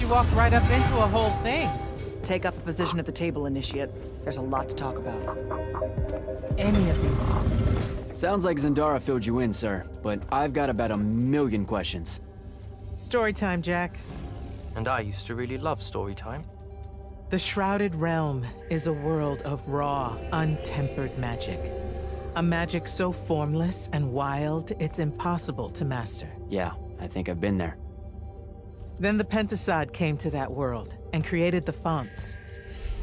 you walked right up into a whole thing. Take up a position at the table, Initiate. There's a lot to talk about. Any of these people. Sounds like Zendara filled you in, sir, but I've got about 1,000,000 questions. Story time, Jack. And I used to really love story time. The Shrouded Realm is a world of raw, untempered magic. A magic so formless and wild, it's impossible to master. Yeah, I think I've been there. Then the Pentasod came to that world and created the fonts.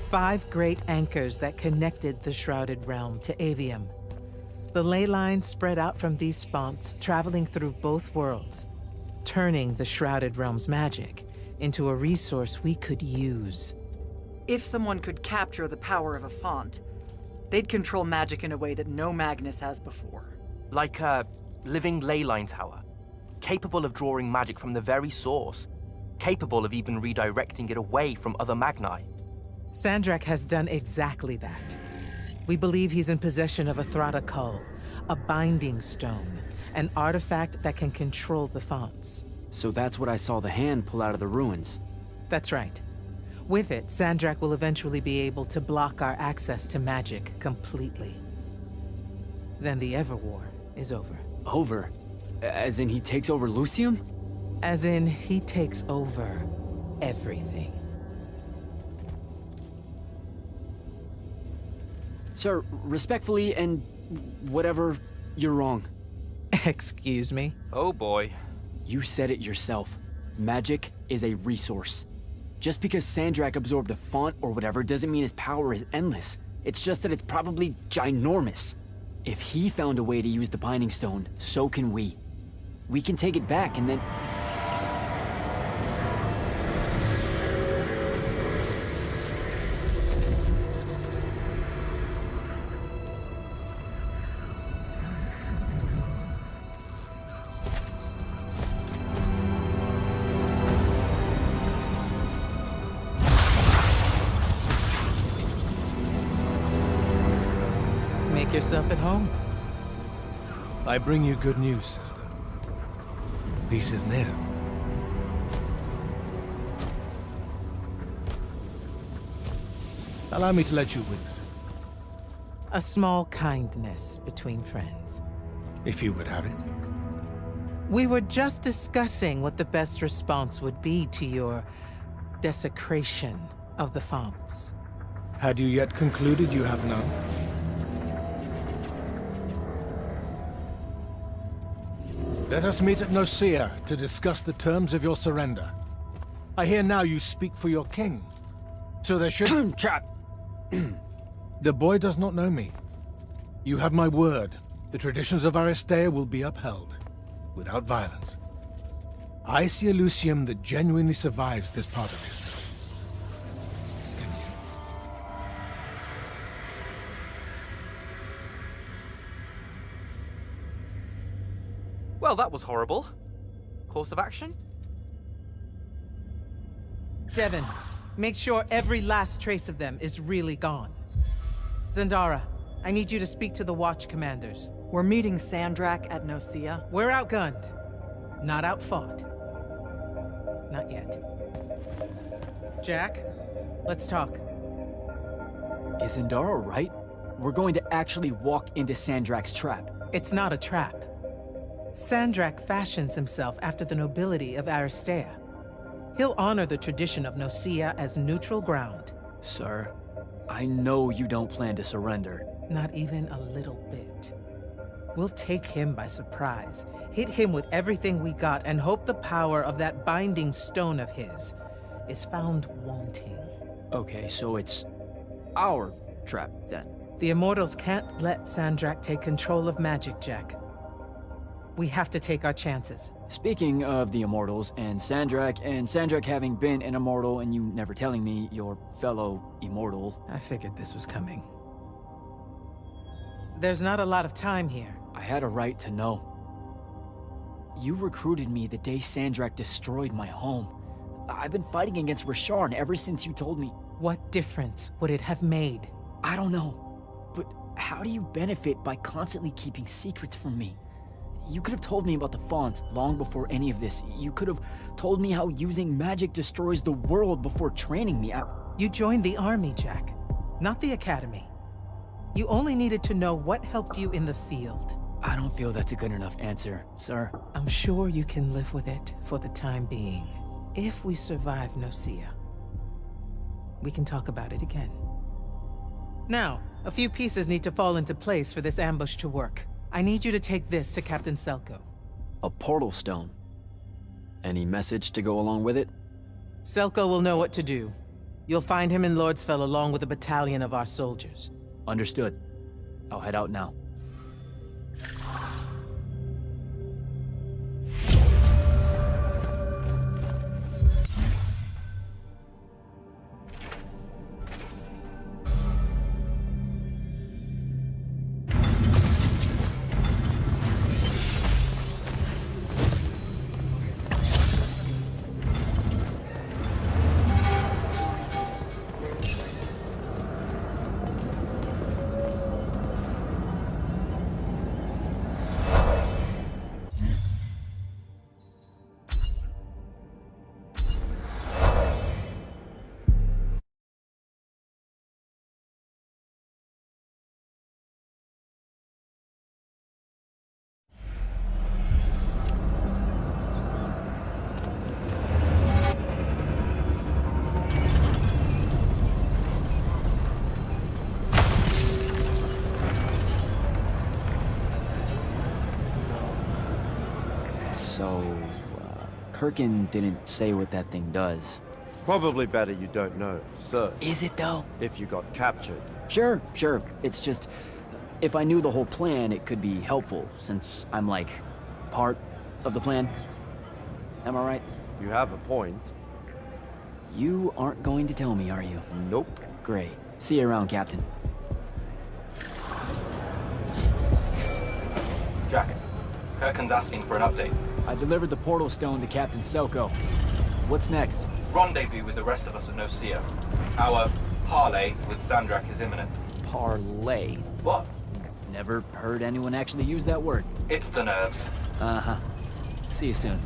5 great anchors that connected the Shrouded Realm to Aveum. The ley lines spread out from these fonts, traveling through both worlds, turning the Shrouded Realm's magic into a resource we could use. If someone could capture the power of a font, they'd control magic in a way that no Magnus has before. Like a living ley line tower, capable of drawing magic from the very source, capable of even redirecting it away from other Magni. Sandrak has done exactly that. We believe he's in possession of a Thrata Cull, a binding stone, an artifact that can control the fonts. So that's what I saw the hand pull out of the ruins. That's right. With it, Sandrak will eventually be able to block our access to magic completely. Then the Everwar is over. Over? As in he takes over Lucium? As in, he takes over everything. Sir, respectfully and whatever, you're wrong. Excuse me? Oh boy. You said it yourself. Magic is a resource. Just because Sandrak absorbed a font or whatever doesn't mean his power is endless. It's just that it's probably ginormous. If he found a way to use the Binding Stone, so can we. We can take it back and then... Make yourself at home. I bring you good news, sister. Peace is near. Allow me to let you witness it, A small kindness between friends. if you would have it. We were just discussing what the best response would be to your desecration of the fonts. Had you yet concluded you have none? Let us meet at Nicaea to discuss the terms of your surrender. I hear now you speak for your king. So there should... Trap! The boy does not know me. You have my word. The traditions of Aristea will be upheld, without violence. I see a Lucium that genuinely survives this part of history. Can you? Well, that was horrible. Course of action? Devin, make sure every last trace of them is really gone. Zendara, I need you to speak to the Watch commanders. We're meeting Sandrak at Nicaea. We're outgunned, not outfought. Not yet. Jack, let's talk. Is Zendara right? We're going to actually walk into Sandrak's trap. It's not a trap. Sandrak fashions himself after the nobility of Aristea. He'll honor the tradition of Nicaea as neutral ground. Sir, I know you don't plan to surrender. Not even a little bit. We'll take him by surprise, hit him with everything we got, and hope the power of that binding stone of his is found wanting. Okay, so it's our trap, then. The Immortals can't let Sandrak take control of magic, Jack. We have to take our chances. Speaking of the Immortals and Sandrak having been an Immortal and you never telling me your fellow Immortal... I figured this was coming. There's not a lot of time here. I had a right to know. You recruited me the day Sandrak destroyed my home. I've been fighting against Rasharn ever since you told me. What difference would it have made? I don't know, but how do you benefit by constantly keeping secrets from me? You could have told me about the fonts long before any of this. You could have told me how using magic destroys the world before training me. You joined the army, Jack, not the academy. You only needed to know what helped you in the field. I don't feel that's a good enough answer, sir. I'm sure you can live with it for the time being. If we survive Nocia, we can talk about it again. Now, a few pieces need to fall into place for this ambush to work. I need you to take this to Captain Selko. A portal stone. Any message to go along with it? Selko will know what to do. You'll find him in Lordsfell along with a battalion of our soldiers. Understood. I'll head out now. Kirkin didn't say what that thing does. Probably better you don't know, sir. Is it though? If you got captured. Sure. It's just, if I knew the whole plan, it could be helpful, since I'm like, part of the plan. Am I right? You have a point. You aren't going to tell me, are you? Nope. Great. See you around, Captain. Jack, Kirkin's asking for an update. I delivered the portal stone to Captain Selko. What's next? Rendezvous with the rest of us at Nocia. Our parley with Sandrak is imminent. Parlay. What? Never heard anyone actually use that word. It's the nerves. Uh-huh. See you soon.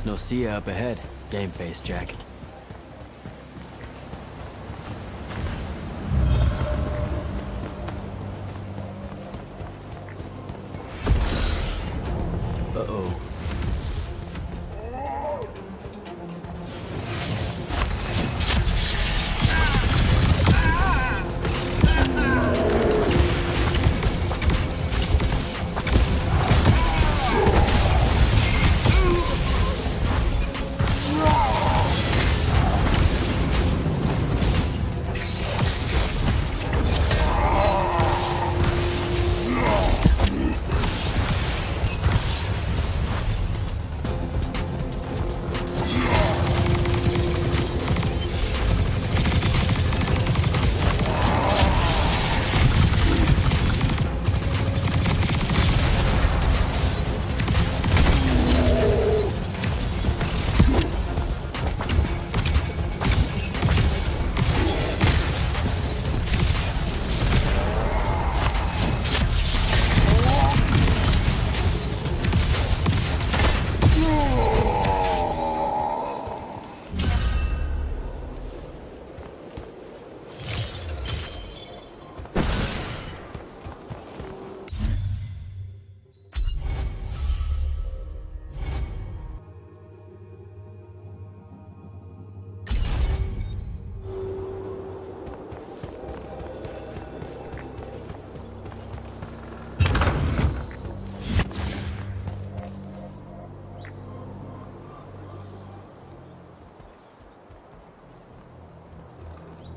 Nocia up ahead. Game face, Jack. Uh-oh.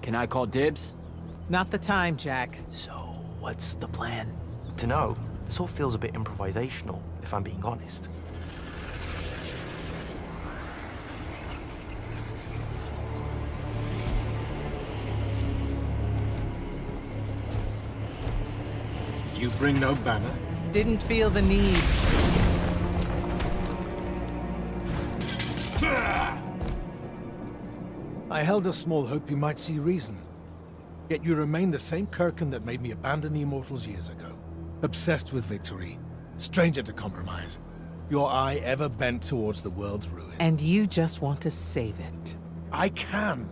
Can I call dibs? Not the time, Jack. So, what's the plan? Dunno. This all feels a bit improvisational, if I'm being honest. You bring no banner? Didn't feel the need. I held a small hope you might see reason. Yet you remain the same Kirkin that made me abandon the Immortals years ago. Obsessed with victory, stranger to compromise. Your eye ever bent towards the world's ruin. And you just want to save it. I can.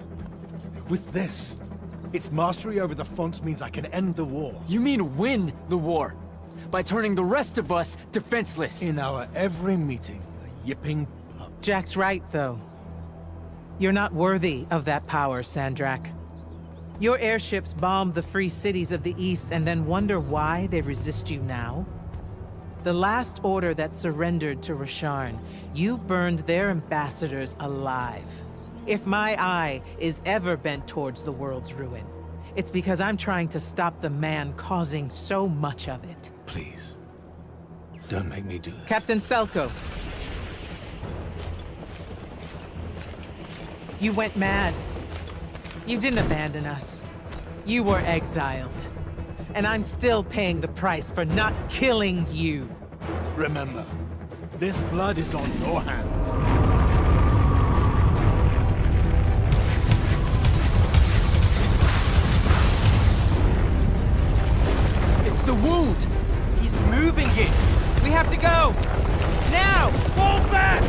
With this. Its mastery over the fonts means I can end the war. You mean win the war? By turning the rest of us defenseless? In our every meeting, a yipping pup. Jack's right, though. You're not worthy of that power, Sandrak. Your airships bombed the free cities of the East and then wonder why they resist you now? The last order that surrendered to Rasharn, you burned their ambassadors alive. If my eye is ever bent towards the world's ruin, it's because I'm trying to stop the man causing so much of it. Please. Don't make me do this. Captain Selko. You went mad. You didn't abandon us. You were exiled. And I'm still paying the price for not killing you. Remember, this blood is on your hands. It's the wound! He's moving it! We have to go! Now! Fall back!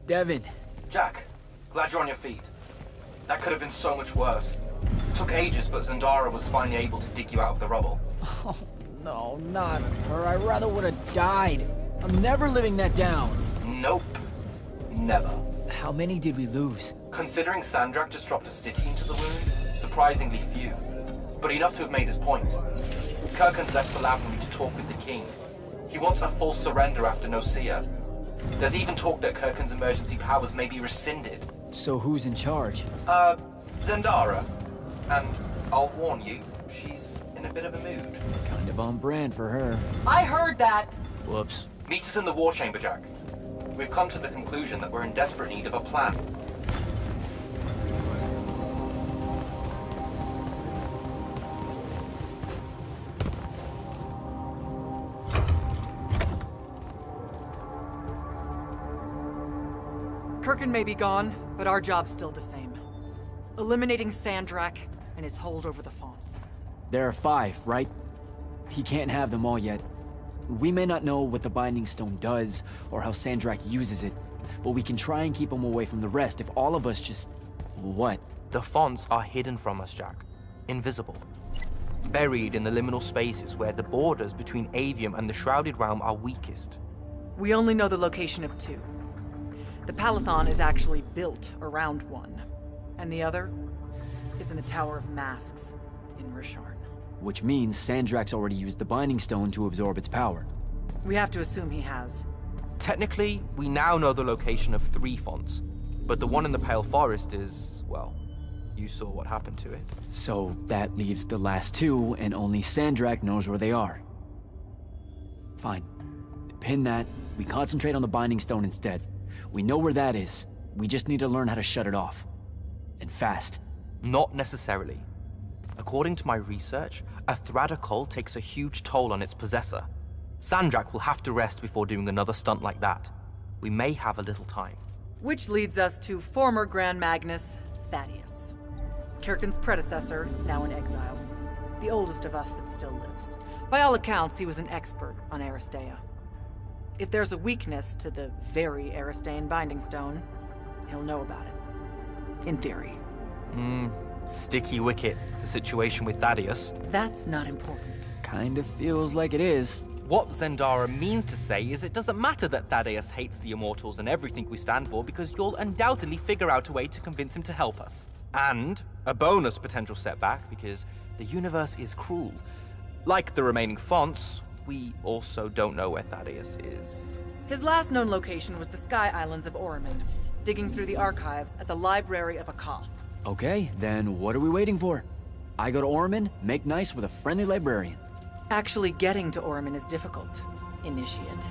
Devin. Jack, glad you're on your feet. That could have been so much worse. Took ages, but Zendara was finally able to dig you out of the rubble. Oh, no, not her. I rather would have died. I'm never living that down. Nope. Never. How many did we lose? Considering Sandrak just dropped a city into the wound, surprisingly few. But enough to have made his point. Kirkin's left for Lavender to talk with the king. He wants a full surrender after Nocia. There's even talk that Kirkin's emergency powers may be rescinded. So who's in charge? Zendara. And I'll warn you, she's in a bit of a mood. Kind of on brand for her. I heard that! Whoops. Meet us in the war chamber, Jack. We've come to the conclusion that we're in desperate need of a plan. Kirkin may be gone, but our job's still the same. Eliminating Sandrak and his hold over the fonts. There are 5, right? He can't have them all yet. We may not know what the Binding Stone does, or how Sandrak uses it, but we can try and keep him away from the rest if all of us just... What? The fonts are hidden from us, Jack. Invisible. Buried in the liminal spaces where the borders between Aveum and the Shrouded Realm are weakest. We only know the location of 2. The Palathon is actually built around one, and the other is in the Tower of Masks in Risharn. Which means Sandrak's already used the Binding Stone to absorb its power. We have to assume he has. Technically, we now know the location of 3 fonts, but the one in the Pale Forest is, well, you saw what happened to it. So that leaves the last 2, and only Sandrak knows where they are. Fine. Pin that. We concentrate on the Binding Stone instead. We know where that is. We just need to learn how to shut it off. And fast. Not necessarily. According to my research, a Thradder Cull takes a huge toll on its possessor. Sandrak will have to rest before doing another stunt like that. We may have a little time. Which leads us to former Grand Magnus, Thaddeus. Kirkin's predecessor, now in exile. The oldest of us that still lives. By all accounts, he was an expert on Aristea. If there's a weakness to the very Aristean Binding Stone, he'll know about it. In theory. Sticky wicket, the situation with Thaddeus. That's not important. Kind of feels like it is. What Zendara means to say is it doesn't matter that Thaddeus hates the Immortals and everything we stand for, because you'll undoubtedly figure out a way to convince him to help us. And a bonus potential setback, because the universe is cruel. Like the remaining fonts, we also don't know where Thaddeus is. His last known location was the Sky Islands of Oriman, digging through the archives at the Library of Akoth. Okay, then what are we waiting for? I go to Orman, make nice with a friendly librarian. Actually getting to Oriman is difficult, Initiate.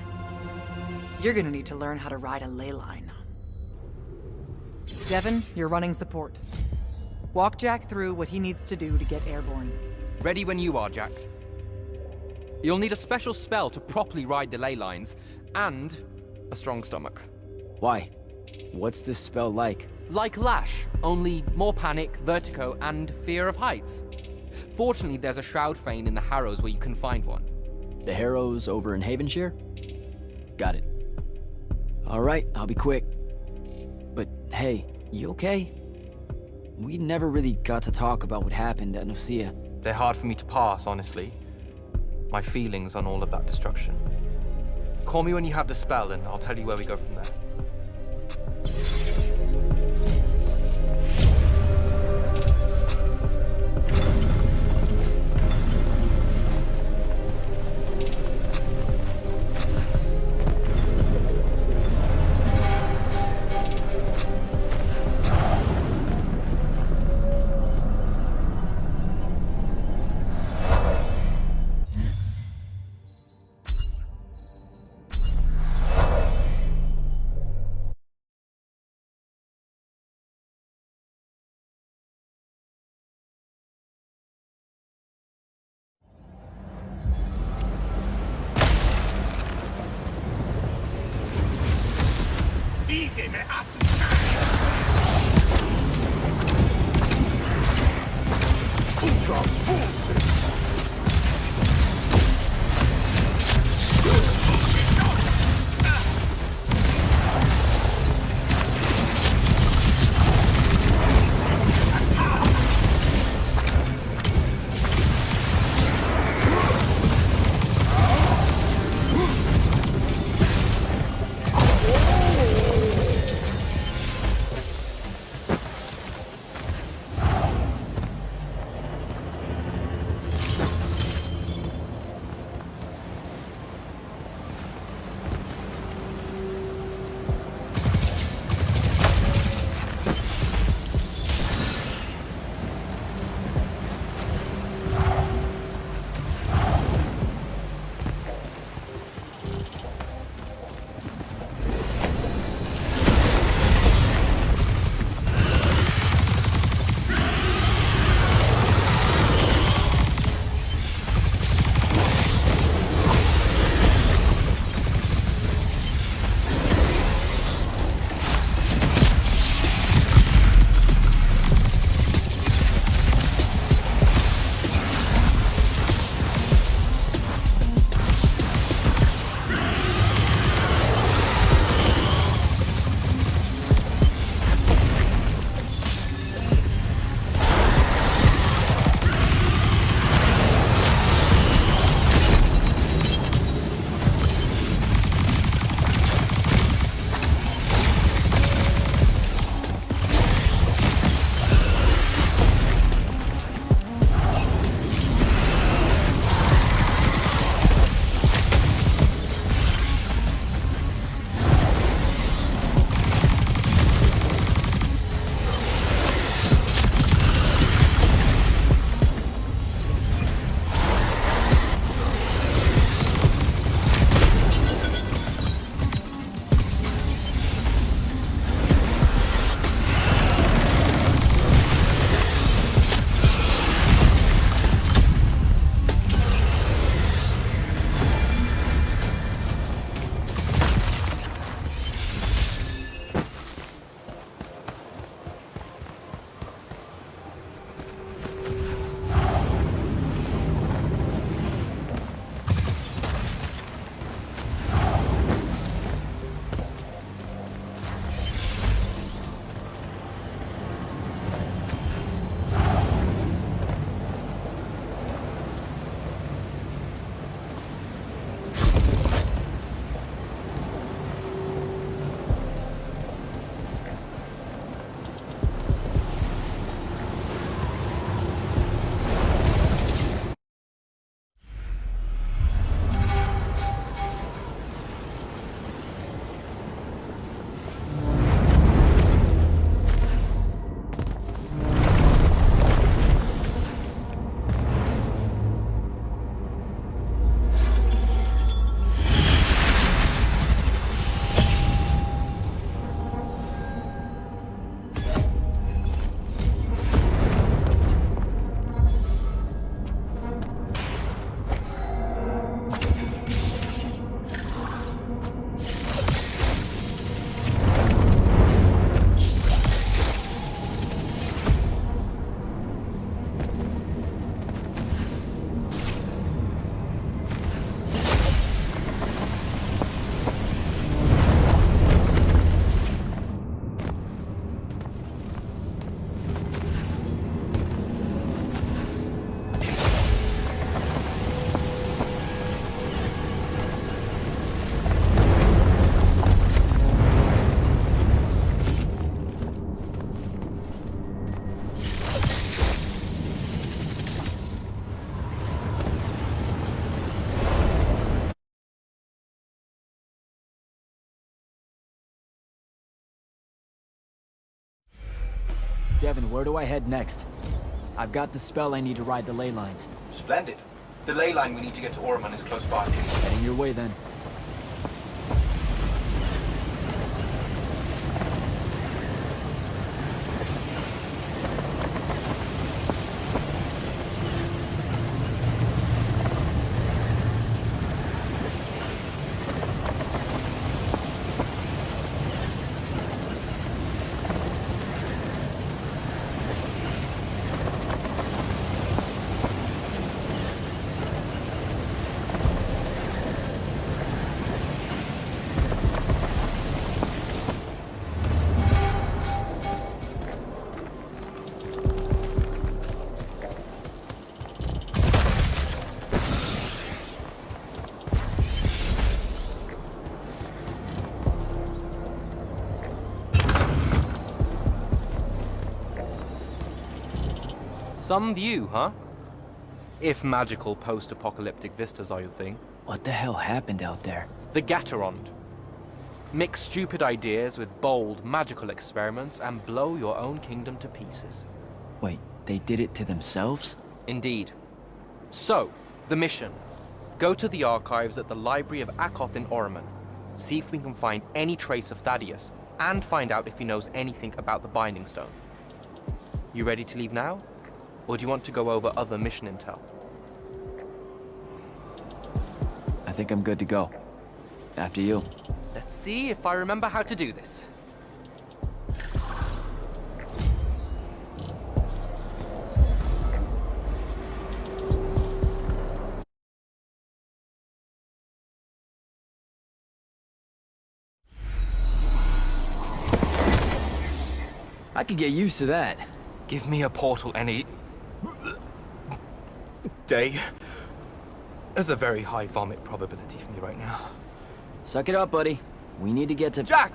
You're gonna need to learn how to ride a ley line. Devin, you're running support. Walk Jack through what he needs to do to get airborne. Ready when you are, Jack. You'll need a special spell to properly ride the ley lines, and a strong stomach. Why? What's this spell like? Like Lash, only more panic, vertigo, and fear of heights. Fortunately, there's a Shroud Fane in the Harrows where you can find one. The Harrows over in Havenshire? Got it. Alright, I'll be quick. But hey, you okay? We never really got to talk about what happened at Nicaea. They're hard for me to pass, honestly. My feelings on all of that destruction. Call me when you have the spell and I'll tell you where we go from there. Devin, where do I head next? I've got the spell I need to ride the ley lines. Splendid. The ley line we need to get to Orman is close by. Heading your way then. Some view, huh? If magical post-apocalyptic vistas are your thing. What the hell happened out there? The Gatorond. Mix stupid ideas with bold, magical experiments and blow your own kingdom to pieces. Wait, they did it to themselves? Indeed. So, the mission. Go to the archives at the Library of Akoth in Orman. See if we can find any trace of Thaddeus, and find out if he knows anything about the Binding Stone. You ready to leave now? Or do you want to go over other mission intel? I think I'm good to go. After you. Let's see if I remember how to do this. I could get used to that. Give me a portal any day. There's a very high vomit probability for me right now. Suck it up, buddy. We need to get to... Jack!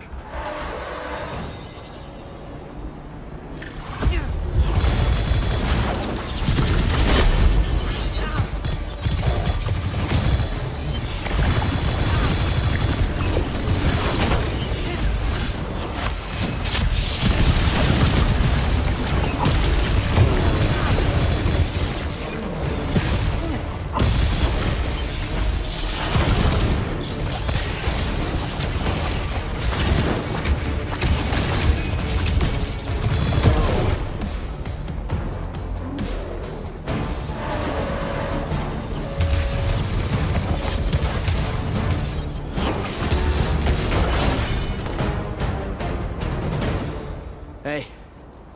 Hey,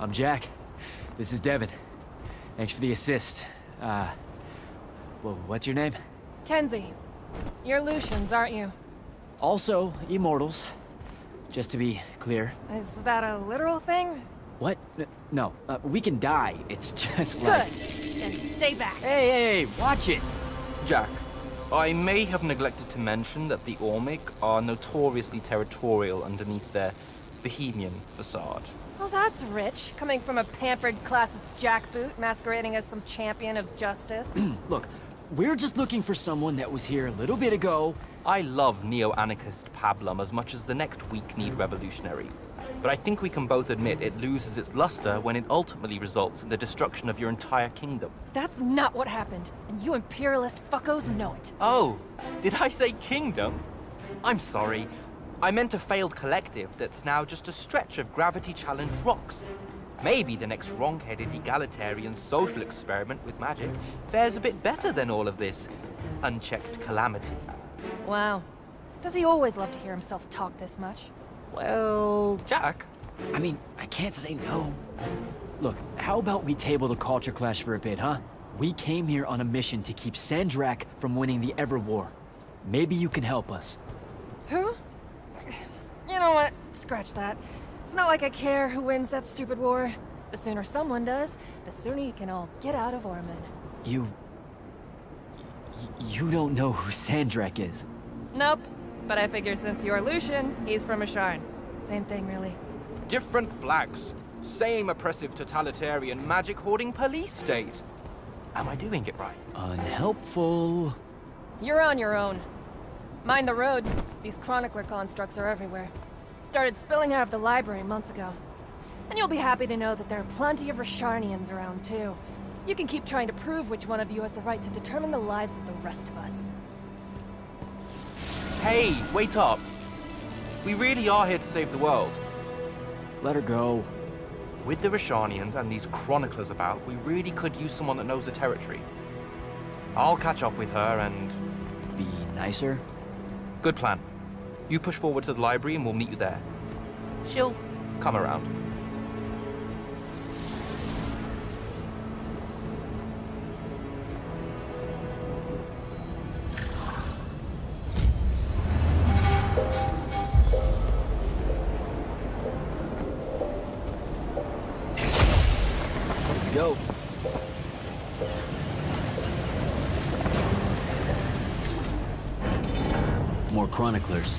I'm Jack. This is Devin. Thanks for the assist. Well, what's your name? Kenzie. You're Lucians, aren't you? Also, Immortals. Just to be clear. Is that a literal thing? What? No, we can die. It's just Good. like... Then stay back. Hey, watch it! Jack, I may have neglected to mention that the Ormic are notoriously territorial underneath their Bohemian facade. Well, that's rich, coming from a pampered classist jackboot masquerading as some champion of justice. Look, we're just looking for someone that was here a little bit ago. I love neo-anarchist pablum as much as the next weak-kneed revolutionary. But I think we can both admit it loses its luster when it ultimately results in the destruction of your entire kingdom. That's not what happened, and you imperialist fuckos know it. Oh, did I say kingdom? I'm sorry. I meant a failed collective that's now just a stretch of gravity-challenged rocks. Maybe the next wrong-headed egalitarian social experiment with magic fares a bit better than all of this unchecked calamity. Wow. Does he always love to hear himself talk this much? Well... Jack? I mean, I can't say no. Look, how about we table the culture clash for a bit, huh? We came here on a mission to keep Sandrak from winning the Ever War. Maybe you can help us. Who? You know what? Scratch that. It's not like I care who wins that stupid war. The sooner someone does, the sooner you can all get out of Orman. You don't know who Sandrak is? Nope. But I figure since you're Lucian, he's from Asharn. Same thing, really. Different flags. Same oppressive totalitarian magic-hoarding police state. Am I doing it right? Unhelpful. You're on your own. Mind the road. These chronicler constructs are everywhere. Started spilling out of the library months ago. And you'll be happy to know that there are plenty of Rasharnians around, too. You can keep trying to prove which one of you has the right to determine the lives of the rest of us. Hey, wait up. We really are here to save the world. Let her go. With the Rashanians and these chroniclers about, we really could use someone that knows the territory. I'll catch up with her and... Be nicer? Good plan. You push forward to the library and we'll meet you there. She'll come around. Go. More chroniclers.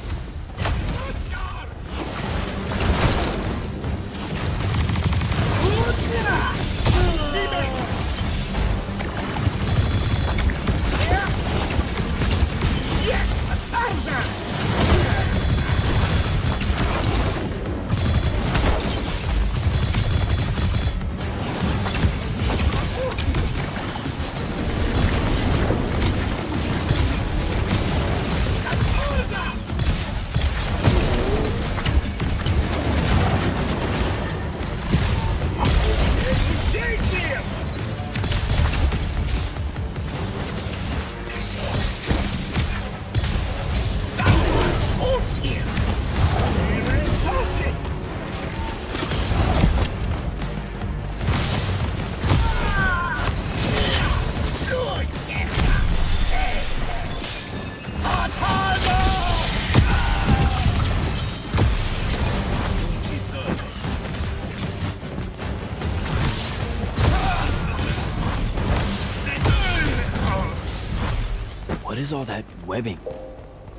What is all that webbing?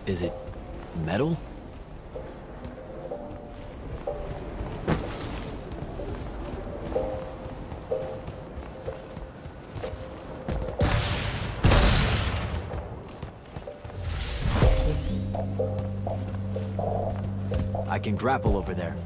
Is it metal? I can grapple over there.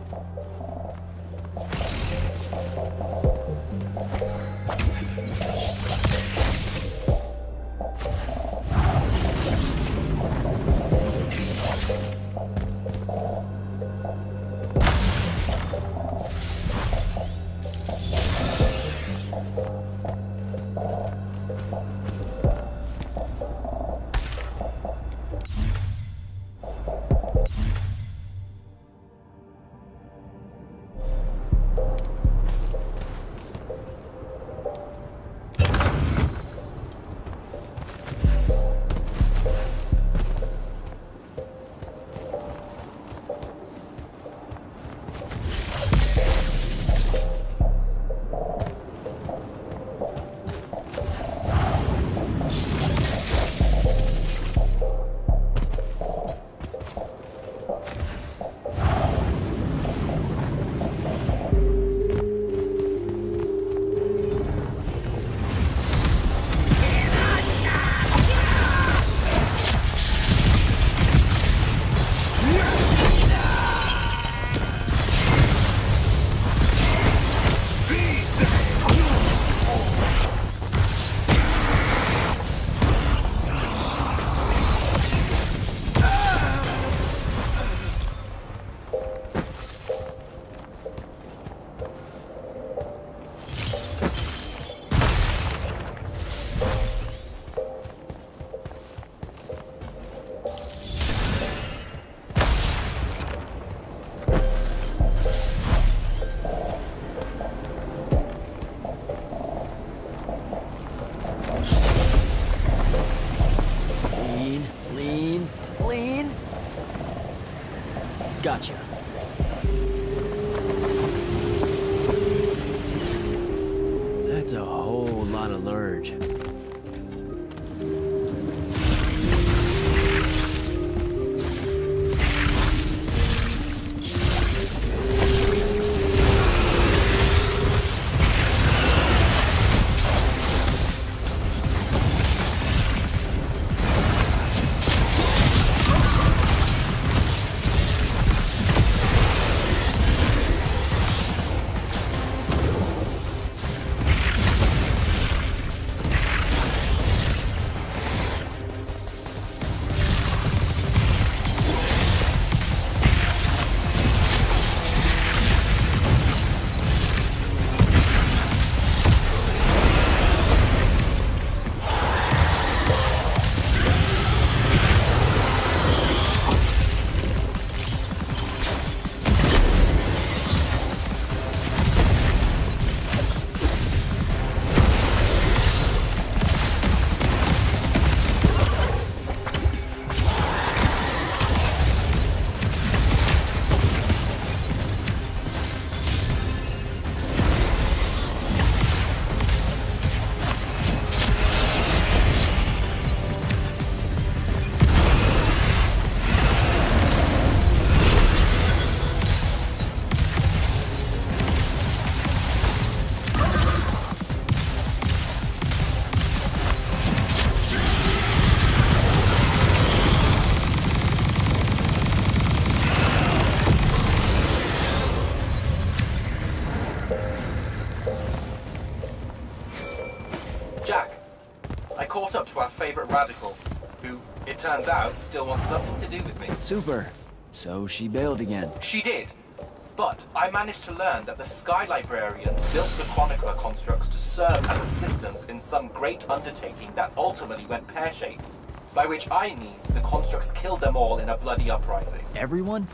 Gotcha. That's a whole lot of lurge. our favorite radical, who, it turns out, still wants nothing to do with me. Super. So she bailed again. She did. But I managed to learn that the Sky Librarians built the Chronicler constructs to serve as assistants in some great undertaking that ultimately went pear-shaped. By which I mean the constructs killed them all in a bloody uprising. Everyone?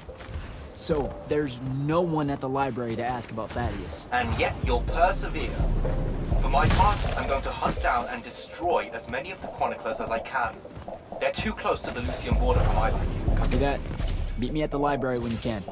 So there's no one at the library to ask about Thaddeus. And yet you'll persevere. For my part, I'm going to hunt down and destroy as many of the Chroniclers as I can. They're too close to the Lucian border for my liking. Copy that. Meet me at the library when you can.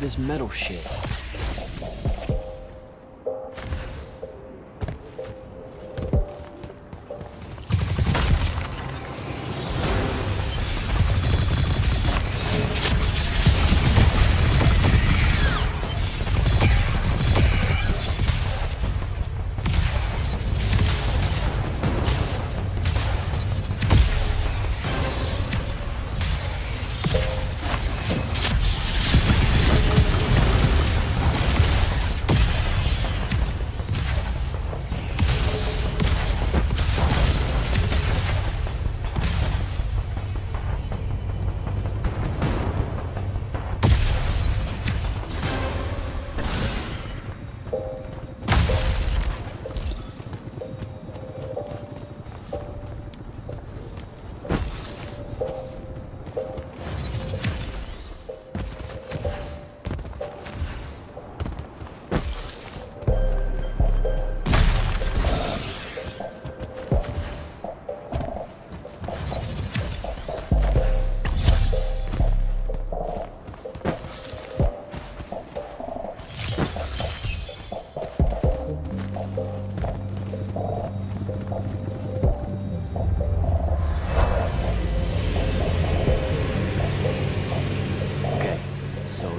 This metal shit.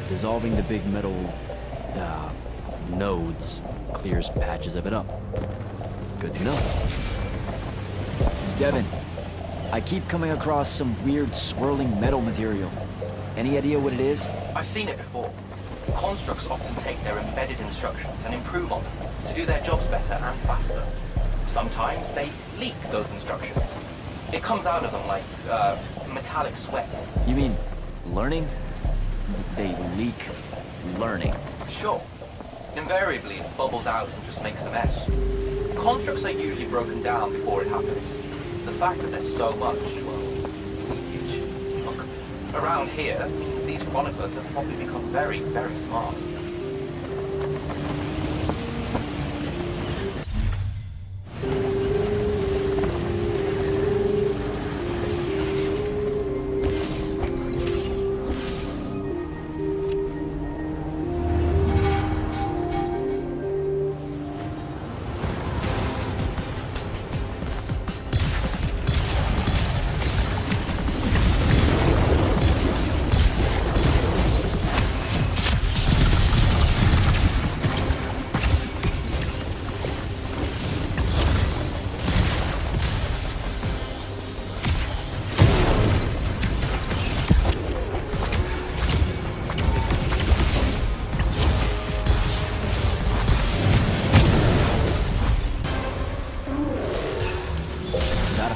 Dissolving the big metal nodes clears patches of it up. Good to know. Devin, I keep coming across some weird swirling metal material. Any idea what it is? I've seen it before. Constructs often take their embedded instructions and improve on them to do their jobs better and faster. Sometimes they leak those instructions. It comes out of them like metallic sweat. You mean learning? They leak learning. Sure. Invariably, it bubbles out and just makes a mess. Constructs are usually broken down before it happens. The fact that there's so much, well, leakage. Look, around here means these chroniclers have probably become very, very smart.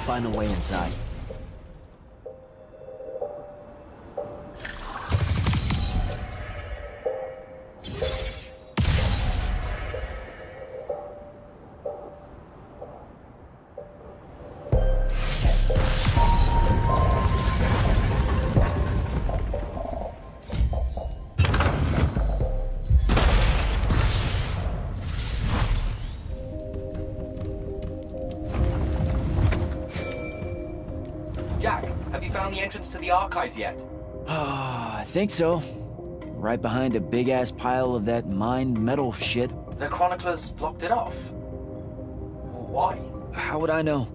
Find a way inside. Jack, have you found the entrance to the archives yet? I think so. Right behind a big-ass pile of that mined metal shit. The chroniclers blocked it off. Why? How would I know?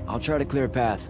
I'll try to clear a path.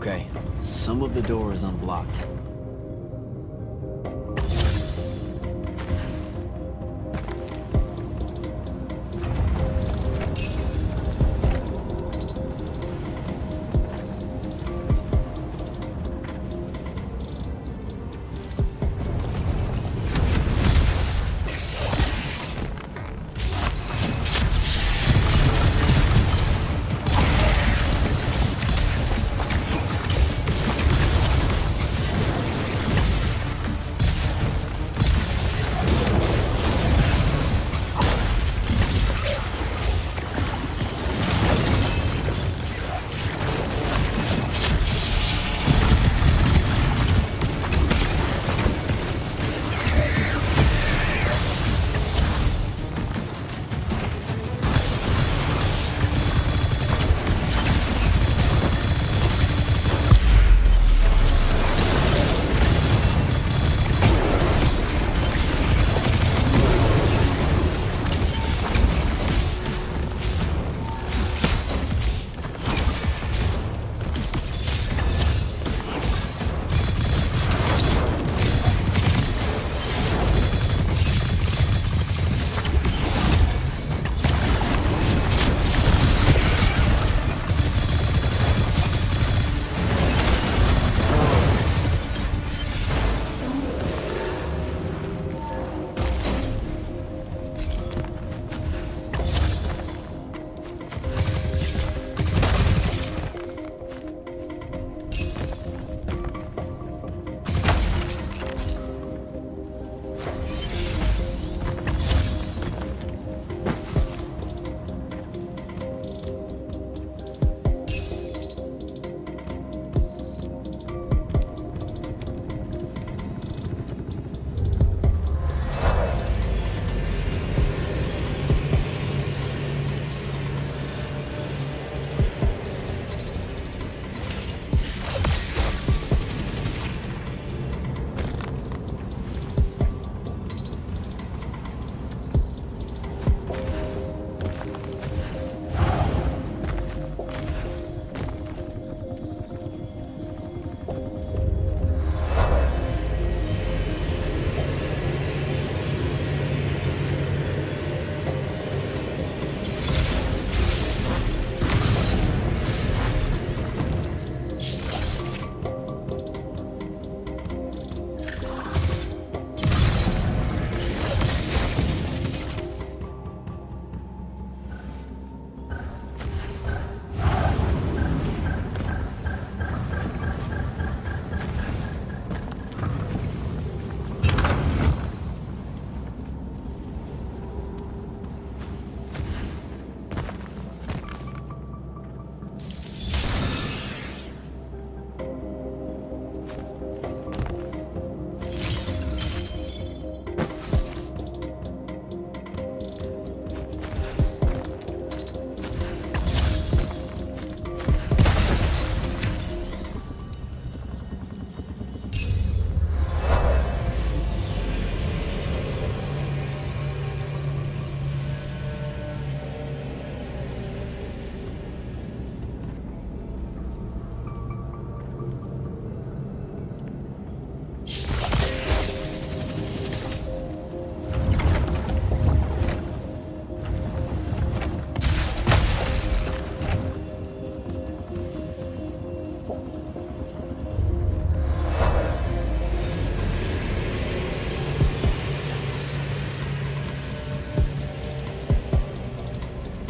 Okay, some of the door is unblocked.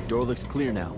Door looks clear now.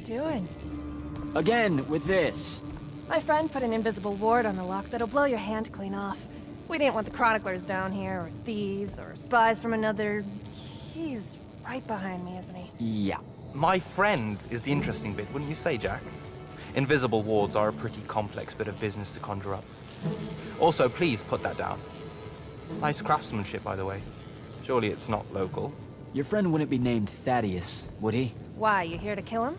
doing? Again, with this. My friend put an invisible ward on the lock that'll blow your hand clean off. We didn't want the chroniclers down here, or thieves, or spies from another... He's right behind me, isn't he? Yeah. My friend is the interesting bit, wouldn't you say, Jack? Invisible wards are a pretty complex bit of business to conjure up. Also, please put that down. Nice craftsmanship, by the way. Surely it's not local. Your friend wouldn't be named Thaddeus, would he? Why, you here to kill him?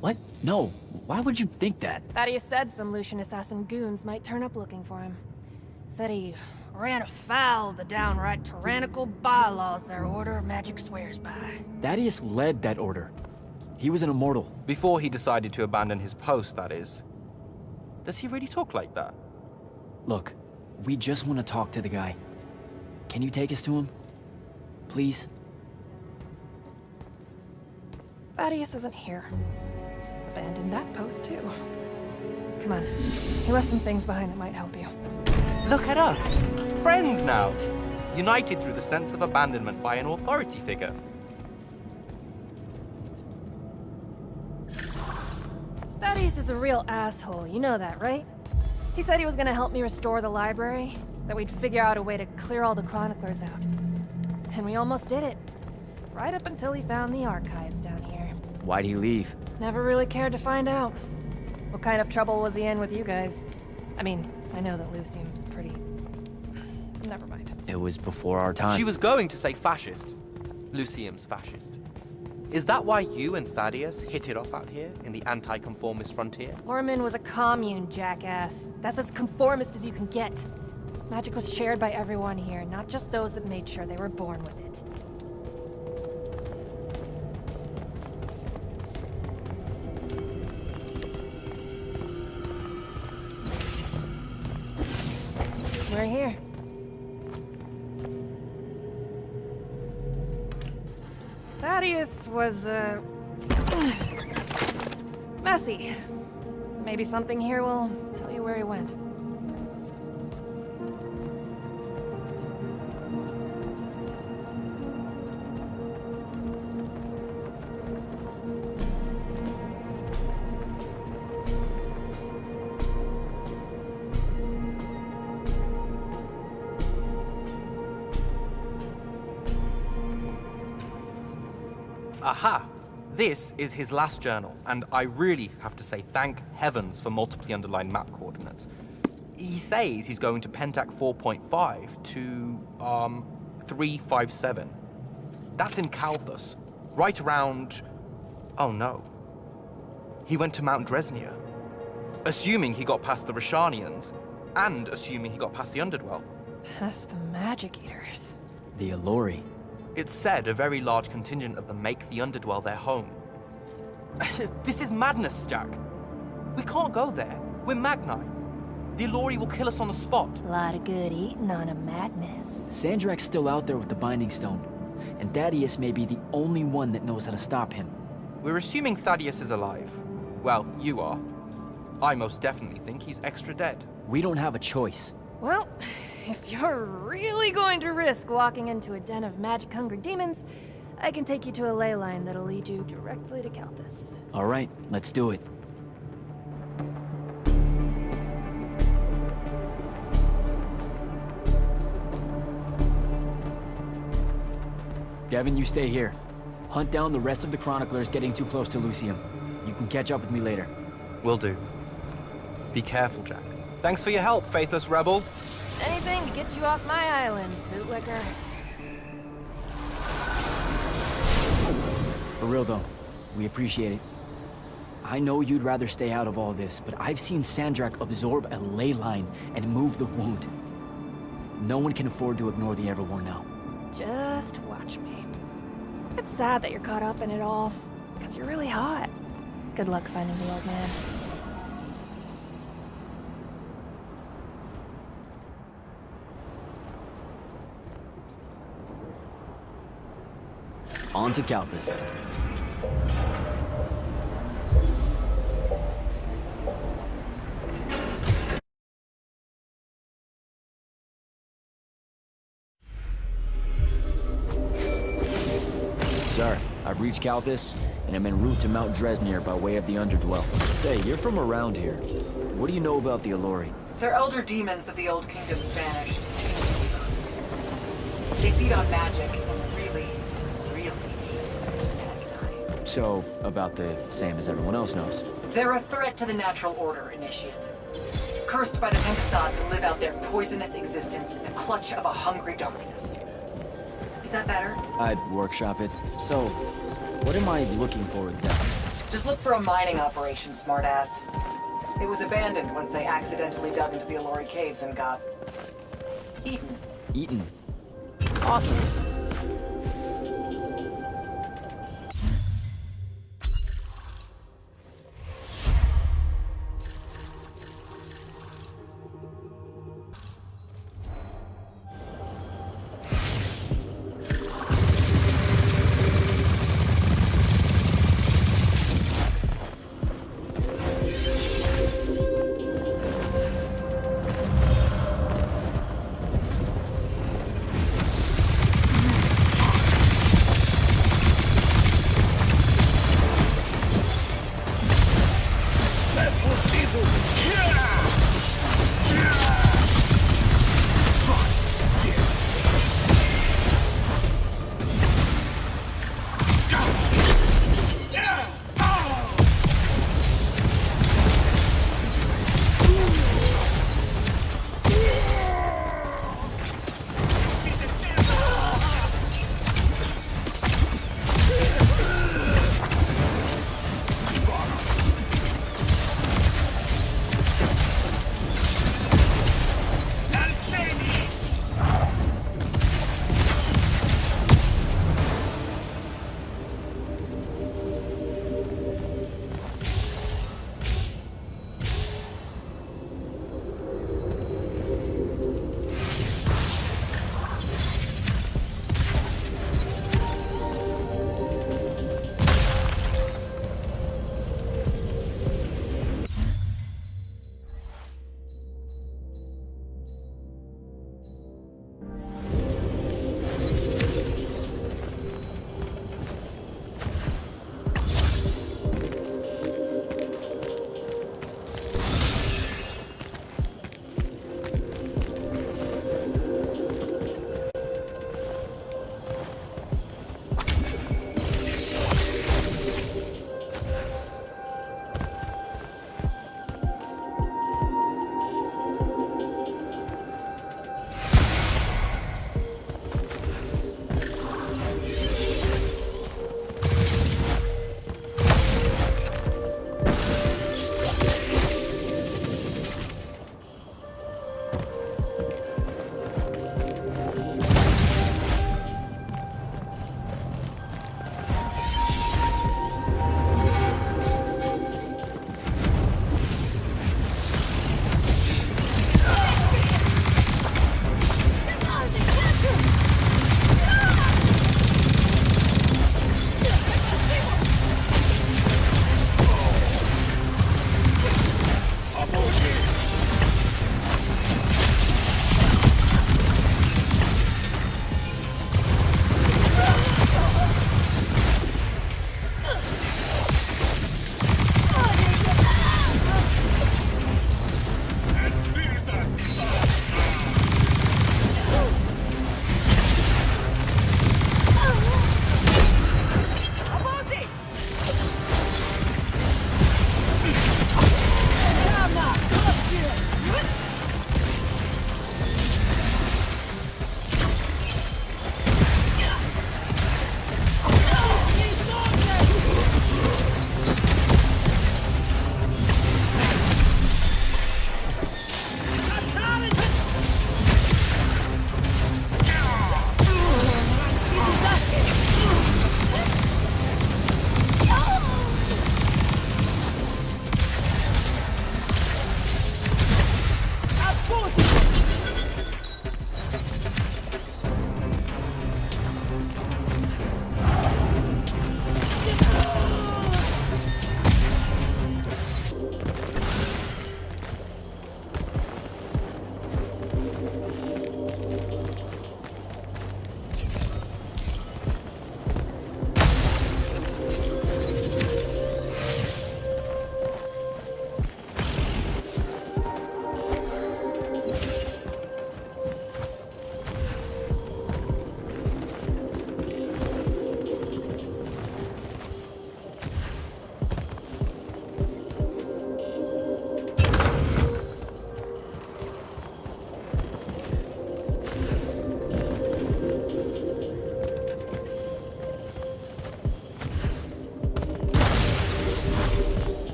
What? No. Why would you think that? Thaddeus said some Lucian assassin goons might turn up looking for him. Said he ran afoul of the downright tyrannical bylaws their Order of Magic swears by. Thaddeus led that order. He was an immortal. Before he decided to abandon his post, that is. Does he really talk like that? Look, we just want to talk to the guy. Can you take us to him? Please? Thaddeus isn't here. Abandoned that post, too. Come on. He left some things behind that might help you. Look at us! Friends now! United through the sense of abandonment by an authority figure. Thaddeus is a real asshole, you know that, right? He said he was gonna help me restore the library, that we'd figure out a way to clear all the chroniclers out. And we almost did it. Right up until he found the archives down here. Why'd he leave? Never really cared to find out. What kind of trouble was he in with you guys? I mean, I know that Lucium's pretty... Never mind. It was before our time. She was going to say fascist. Lucium's fascist. Is that why you and Thaddeus hit it off out here in the anti-conformist frontier? Orman was a commune, jackass. That's as conformist as you can get. Magic was shared by everyone here, not just those that made sure they were born with it. We're here. Thaddeus was, messy. Maybe something here will tell you where he went. Aha! This is his last journal, and I really have to say thank heavens for multiply underlined map coordinates. He says he's going to Pentac 4.5 to, 357. That's in Kalthus, right around... oh no. He went to Mount Dresnia. Assuming he got past the Rashanians, and assuming he got past the Underdwell. Past the Magic Eaters. The Allori. It's said a very large contingent of them make the Underdwell their home. This is madness, Jack. We can't go there. We're Magni. The Allori will kill us on the spot. A lot of good eating on a madness. Sandrak's still out there with the Binding Stone, and Thaddeus may be the only one that knows how to stop him. We're assuming Thaddeus is alive. Well, you are. I most definitely think he's extra dead. We don't have a choice. Well, if you're really going to risk walking into a den of magic-hungry demons, I can take you to a ley line that'll lead you directly to Kalthus. All right, let's do it. Devin, you stay here. Hunt down the rest of the chroniclers getting too close to Lucium. You can catch up with me later. Will do. Be careful, Jack. Thanks for your help, faithless rebel. Anything to get you off my islands, bootlicker. For real though, we appreciate it. I know you'd rather stay out of all this, but I've seen Sandrak absorb a ley line and move the wound. No one can afford to ignore the Everwar now. Just watch me. It's sad that you're caught up in it all, because you're really hot. Good luck finding the old man. On to Kalthus. Sir, I I've reached Calthus, and I'm en route to Mount Dresnir by way of the Underdwell. Say, you're from around here. What do you know about the Allori? They're elder demons that the old kingdoms banished. They feed on magic and really, really hate Agni. So, about the same as everyone else knows. They're a threat to the natural order, Initiate. Cursed by the Pentasod to live out their poisonous existence in the clutch of a hungry darkness. Is that better? I'd workshop it. So, what am I looking for exactly? Just look for a mining operation, smartass. It was abandoned once they accidentally dug into the Allori caves and got... eaten. Eaton. Awesome.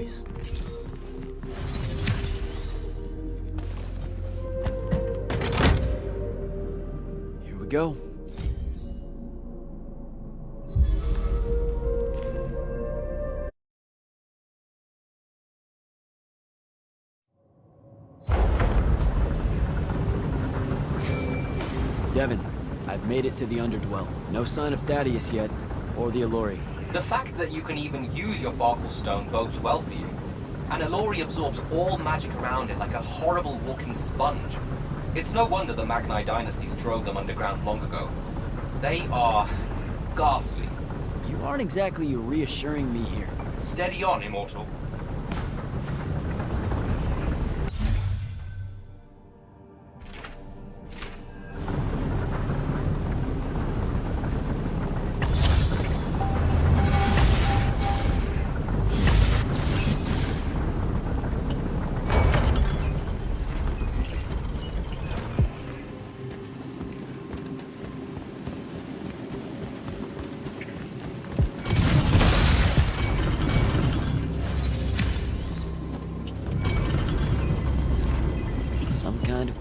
place. Here we go. Devin, I've made it to the Underdwell. No sign of Thaddeus yet, or the Allori. The fact that you can even use your Farkle Stone bodes well for you. And Allori absorbs all magic around it like a horrible walking sponge. It's no wonder the Magni dynasties drove them underground long ago. They are ghastly. You aren't exactly reassuring me here. Steady on, Immortal.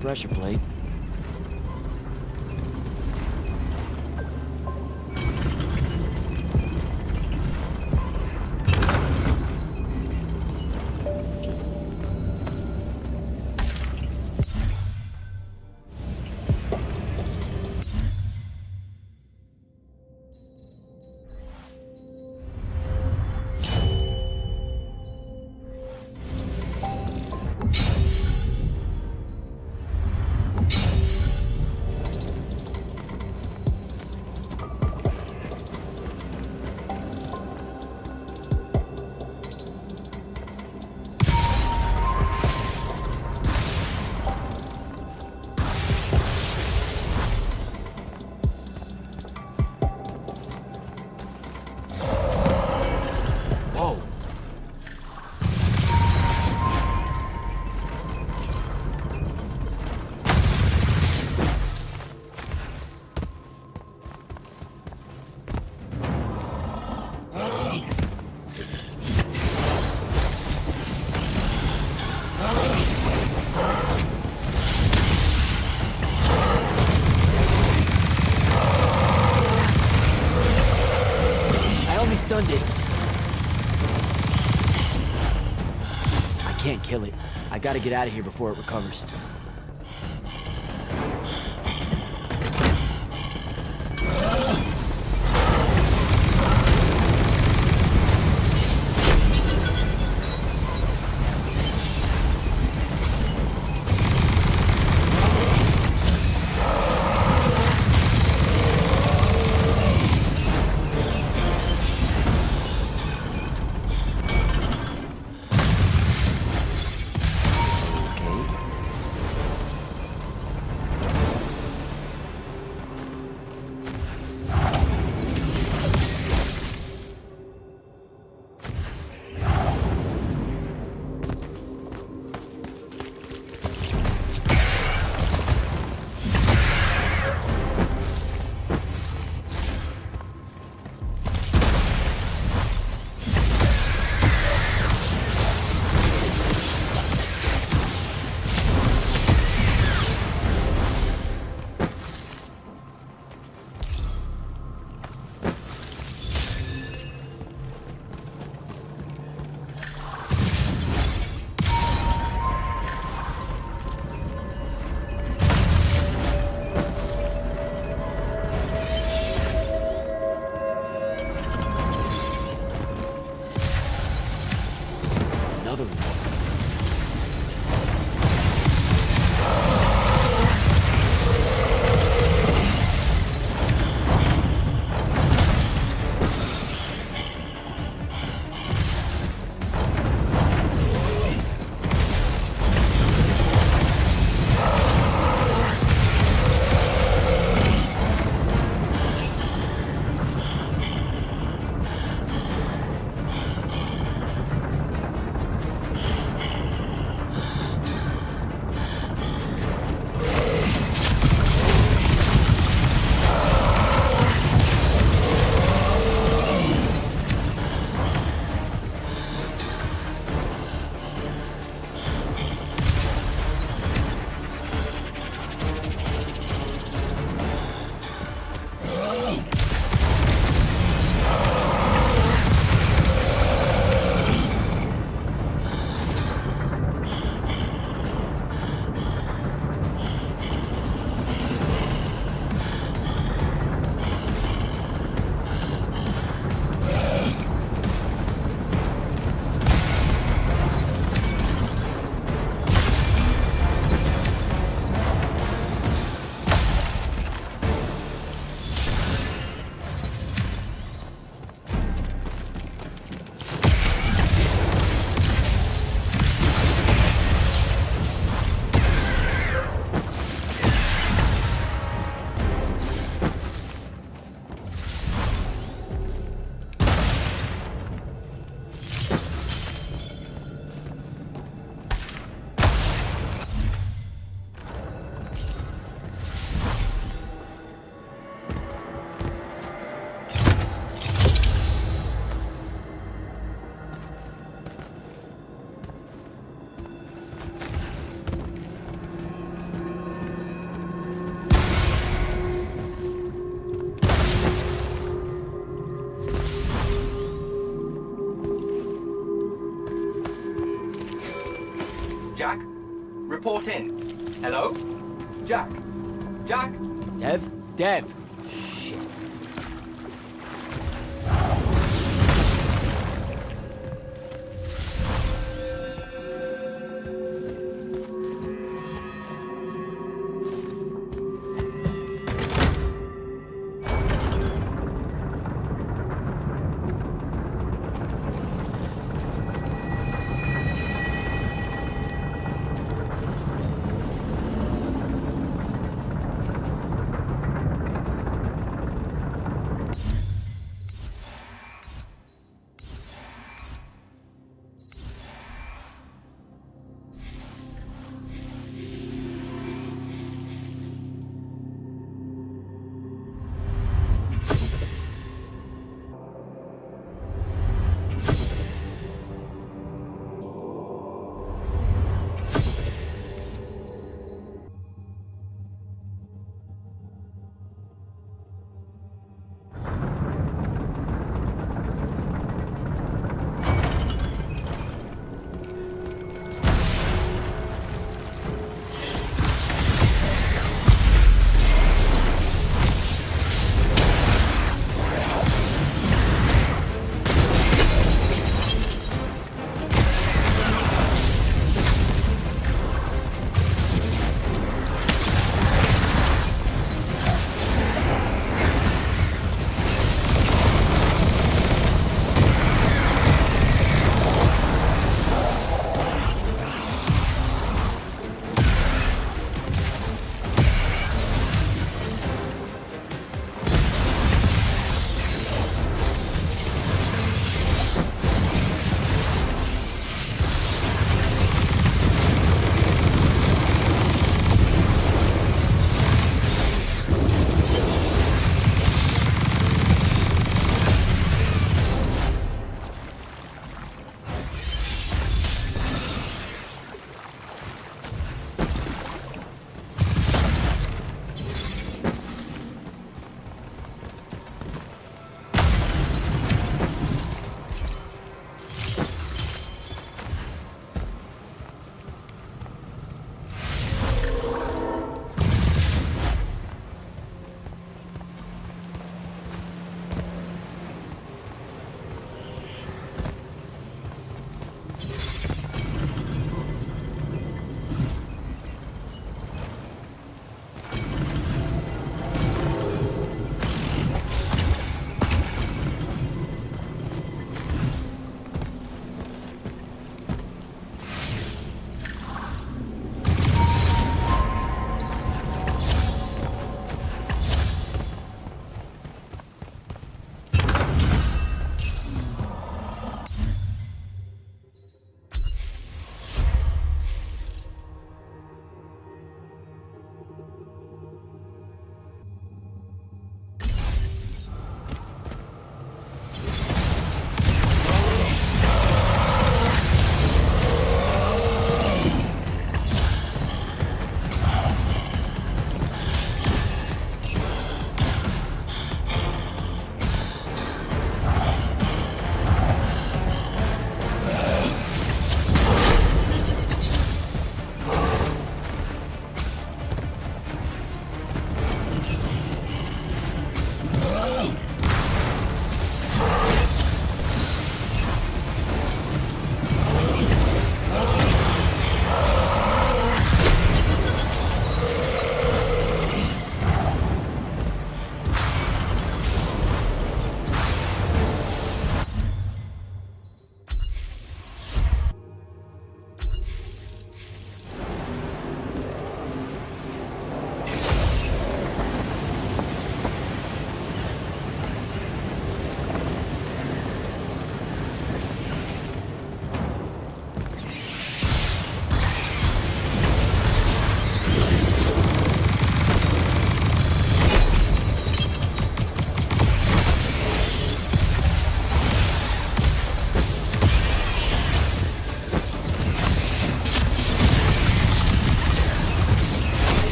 Pressure plate. Stunned it. I can't kill it. I gotta get out of here before it recovers. report in. Hello? Jack? Jack? Dev? Dev! Shit.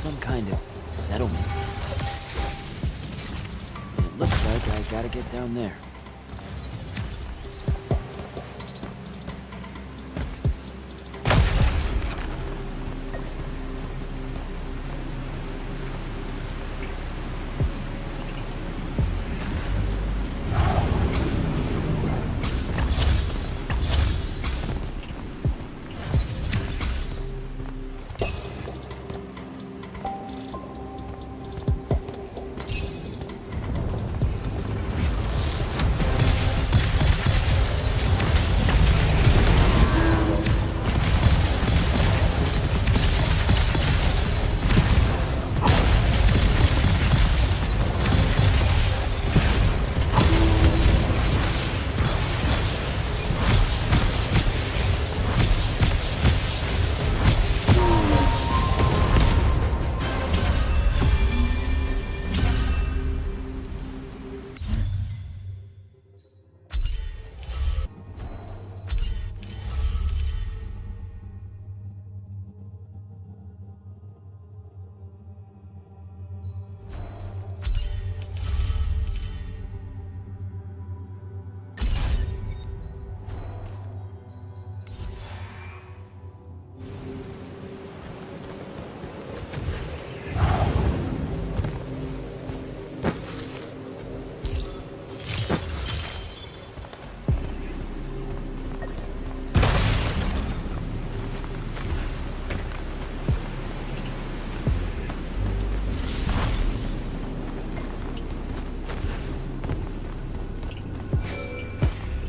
some kind of settlement. And it looks like I gotta get down there.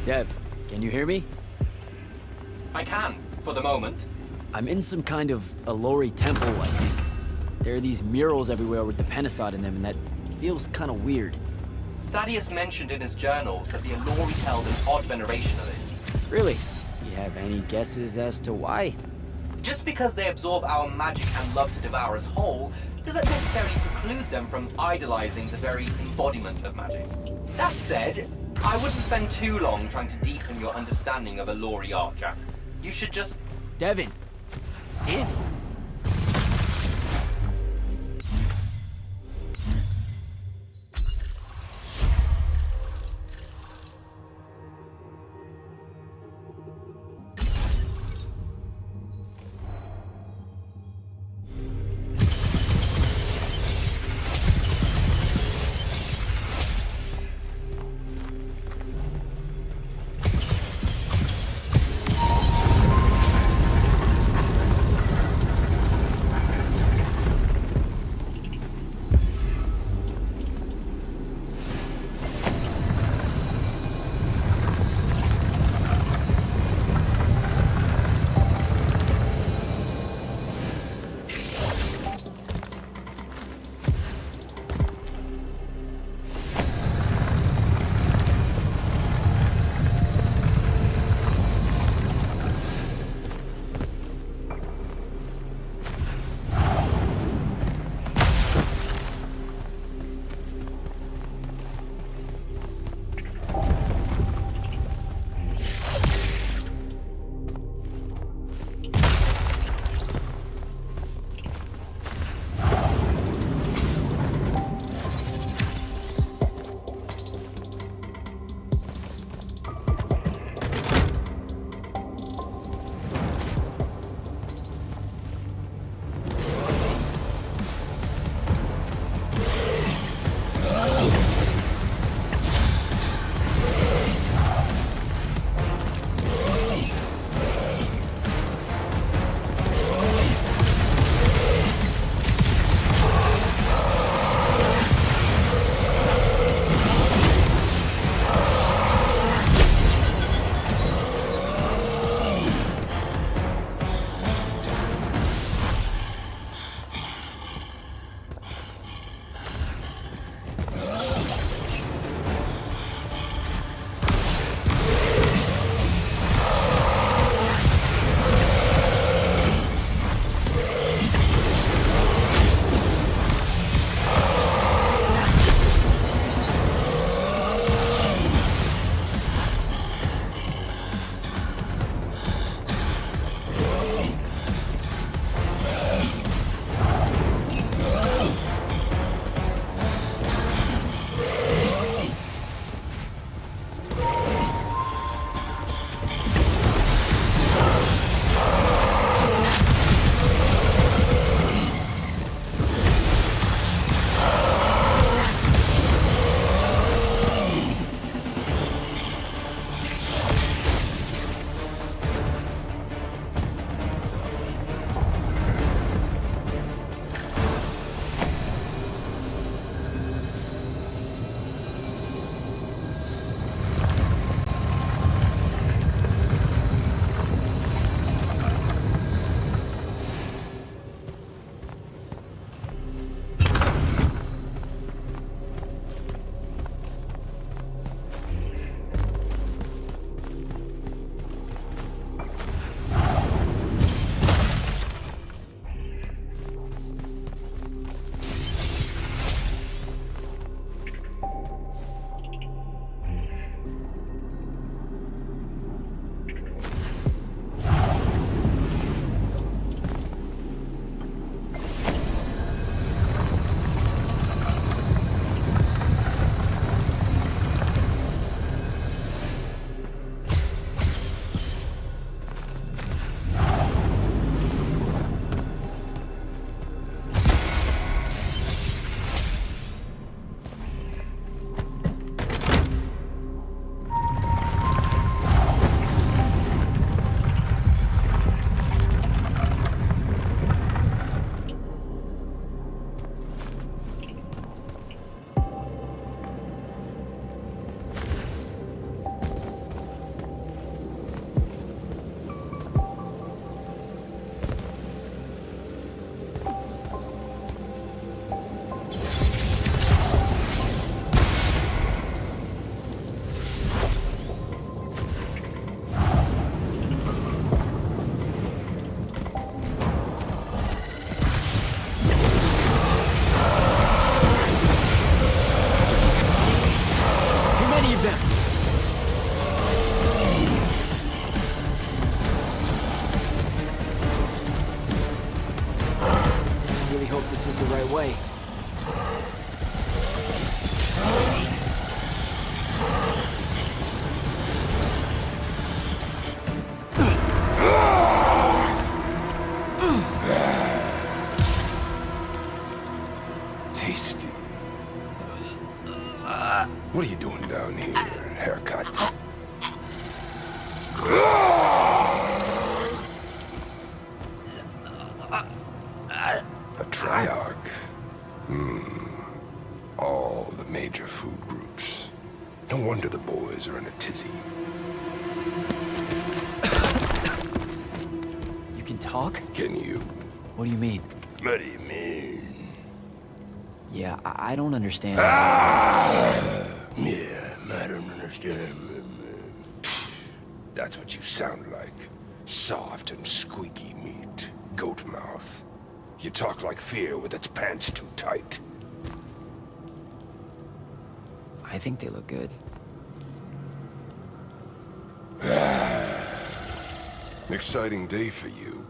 Dev, can you hear me? I can, for the moment. I'm in some kind of Alori temple, I think. There are these murals everywhere with the Pentasod in them, and that feels kind of weird. Thaddeus mentioned in his journals that the Alori held an odd veneration of it. Really? You have any guesses as to why? Just because they absorb our magic and love to devour us whole, doesn't necessarily preclude them from idolizing the very embodiment of magic. That said, I wouldn't spend too long trying to deepen your understanding of Alori art, Jack. You should just... Devin! Damn it! hope this is the right way. Tasty. What are you doing down here? Haircut. A triarch. All the major food groups. No wonder the boys are in a tizzy. You can talk? Can you? What do you mean? What do you mean? Yeah, I don't understand. Yeah, I don't understand. That's what you sound like. Soft and squeaky meat. Goat mouth. You talk like fear with its pants too tight. I think they look good. Exciting day for you.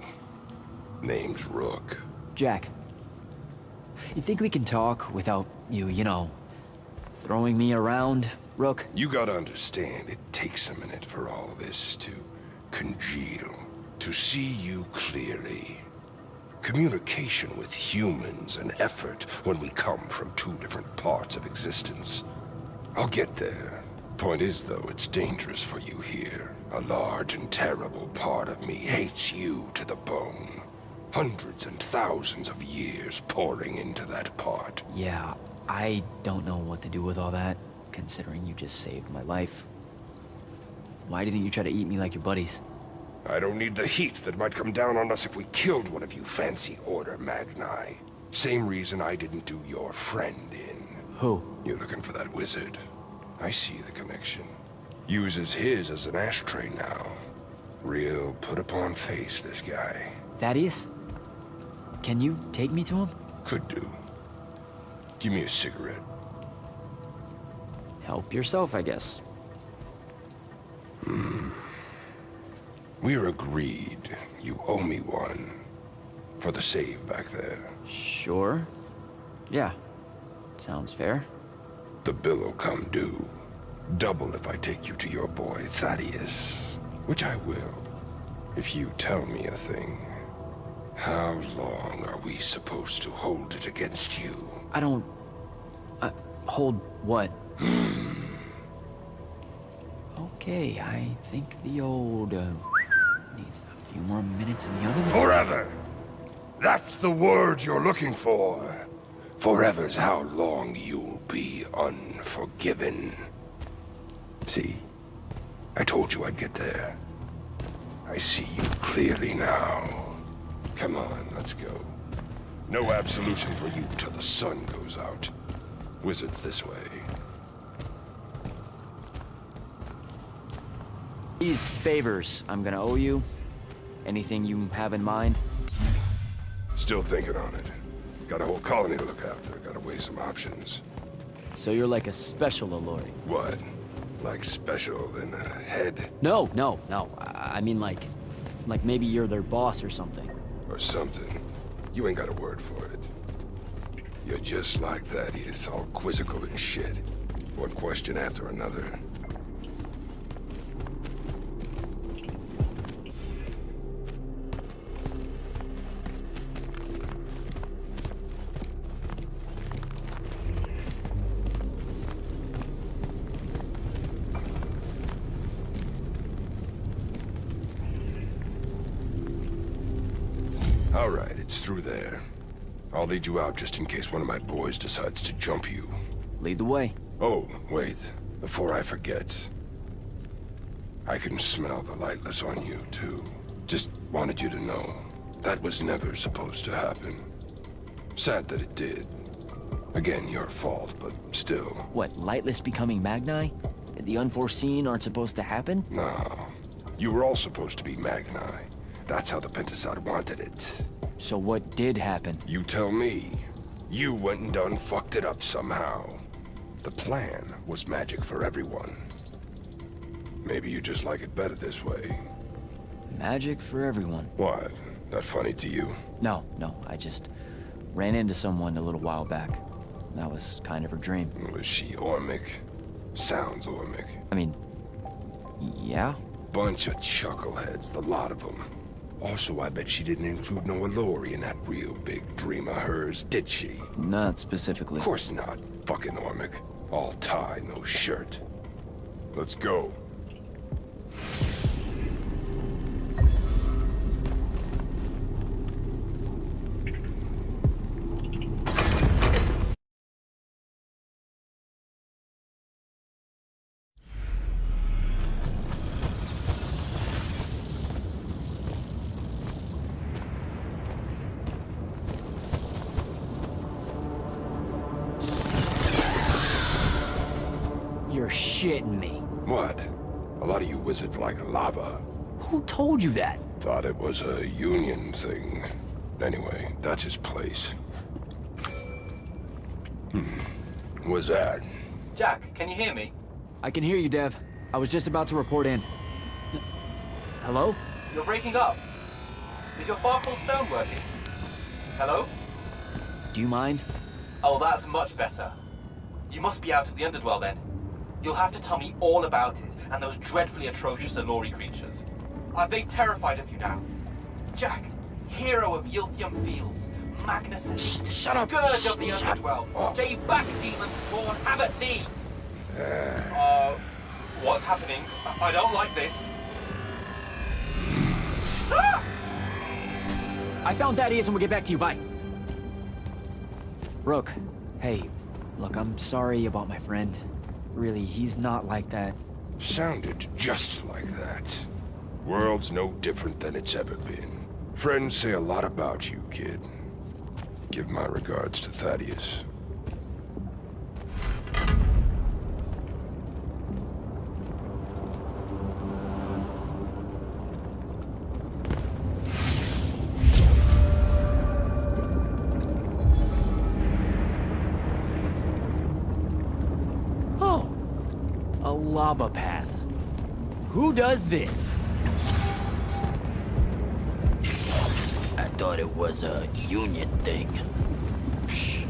Name's Rook. Jack, you think we can talk without you know, throwing me around, Rook? You gotta understand, it takes a minute for all this to congeal. To see you clearly. Communication with humans, an effort when we come from two different parts of existence. I'll get there. Point is, though, it's dangerous for you here. A large and terrible part of me hates you to the bone. Hundreds and thousands of years pouring into that part. Yeah, I don't know what to do with all that, considering you just saved my life. Why didn't you try to eat me like your buddies? I don't need the heat that might come down on us if we killed one of you fancy Order Magni. Same reason I didn't do your friend in. Who? You're looking for that wizard. I see the connection. Uses his as an ashtray now. Real put-upon face, this guy. Thaddeus? Can you take me to him? Could do. Give me a cigarette. Help yourself, I guess. We're agreed. You owe me one. For the save back there. Sure. Yeah. Sounds fair. The bill'll come due. Double if I take you to your boy Thaddeus. Which I will. If you tell me a thing. How long are we supposed to hold it against you? I don't... hold what? Okay, I think the old, needs a few more minutes in the oven. Forever! That's the word you're looking for. Forever's how long you'll be unforgiven. See? I told you I'd get there. I see you clearly now. Come on, let's go. No absolution for you till the sun goes out. Wizards this way. These favors I'm gonna owe you. Anything you have in mind? Still thinking on it. Got a whole colony to look after. Gotta weigh some options. So you're like a special Alluri. What? Like special in a head? No. I mean like maybe you're their boss or something. Or something. You ain't got a word for it. You're just like Thaddeus, all quizzical and shit. One question after another. All right, it's through there. I'll lead you out just in case one of my boys decides to jump you. Lead the way. Oh, wait. Before I forget. I can smell the lightless on you, too. Just wanted you to know. That was never supposed to happen. Sad that it did. Again, your fault, but still. What, lightless becoming Magni? The unforeseen aren't supposed to happen? No. You were all supposed to be Magni. That's how the Pentasod wanted it. So what did happen? You tell me. You went and done fucked it up somehow. The plan was magic for everyone. Maybe you just like it better this way. Magic for everyone. What? Not funny to you? No, I just... Ran into someone a little while back. That was kind of her dream. Was she Ormic? Sounds Ormic. I mean, yeah. Bunch of chuckleheads, the lot of them. Also, I bet she didn't include no Alluri in that real big dream of hers, did she? Not specifically. Of course not. Fucking Ormic. All tie, no shirt. Let's go. You're shitting me. What? A lot of you wizards like lava. Who told you that? Thought it was a union thing. Anyway, that's his place. What's that? Jack, can you hear me? I can hear you, Dev. I was just about to report in. Hello? You're breaking up. Is your Farkle stone working? Hello? Do you mind? Oh, that's much better. You must be out of the Underdwell then. You'll have to tell me all about it, and those dreadfully atrocious Alluri creatures. Are they terrified of you now? Jack, hero of Yilthium Fields, Magnuson, scourge of the Underdwell. Stay back, demon spawn, have at thee! What's happening? I don't like this. Ah! I found Thaddeus and we'll get back to you, bye. Rook, hey, look, I'm sorry about my friend. Really, he's not like that. Sounded just like that. World's no different than it's ever been. Friends say a lot about you, kid. Give my regards to Thaddeus. Oh, a lava path. Who does this? I thought it was a union thing. Psh.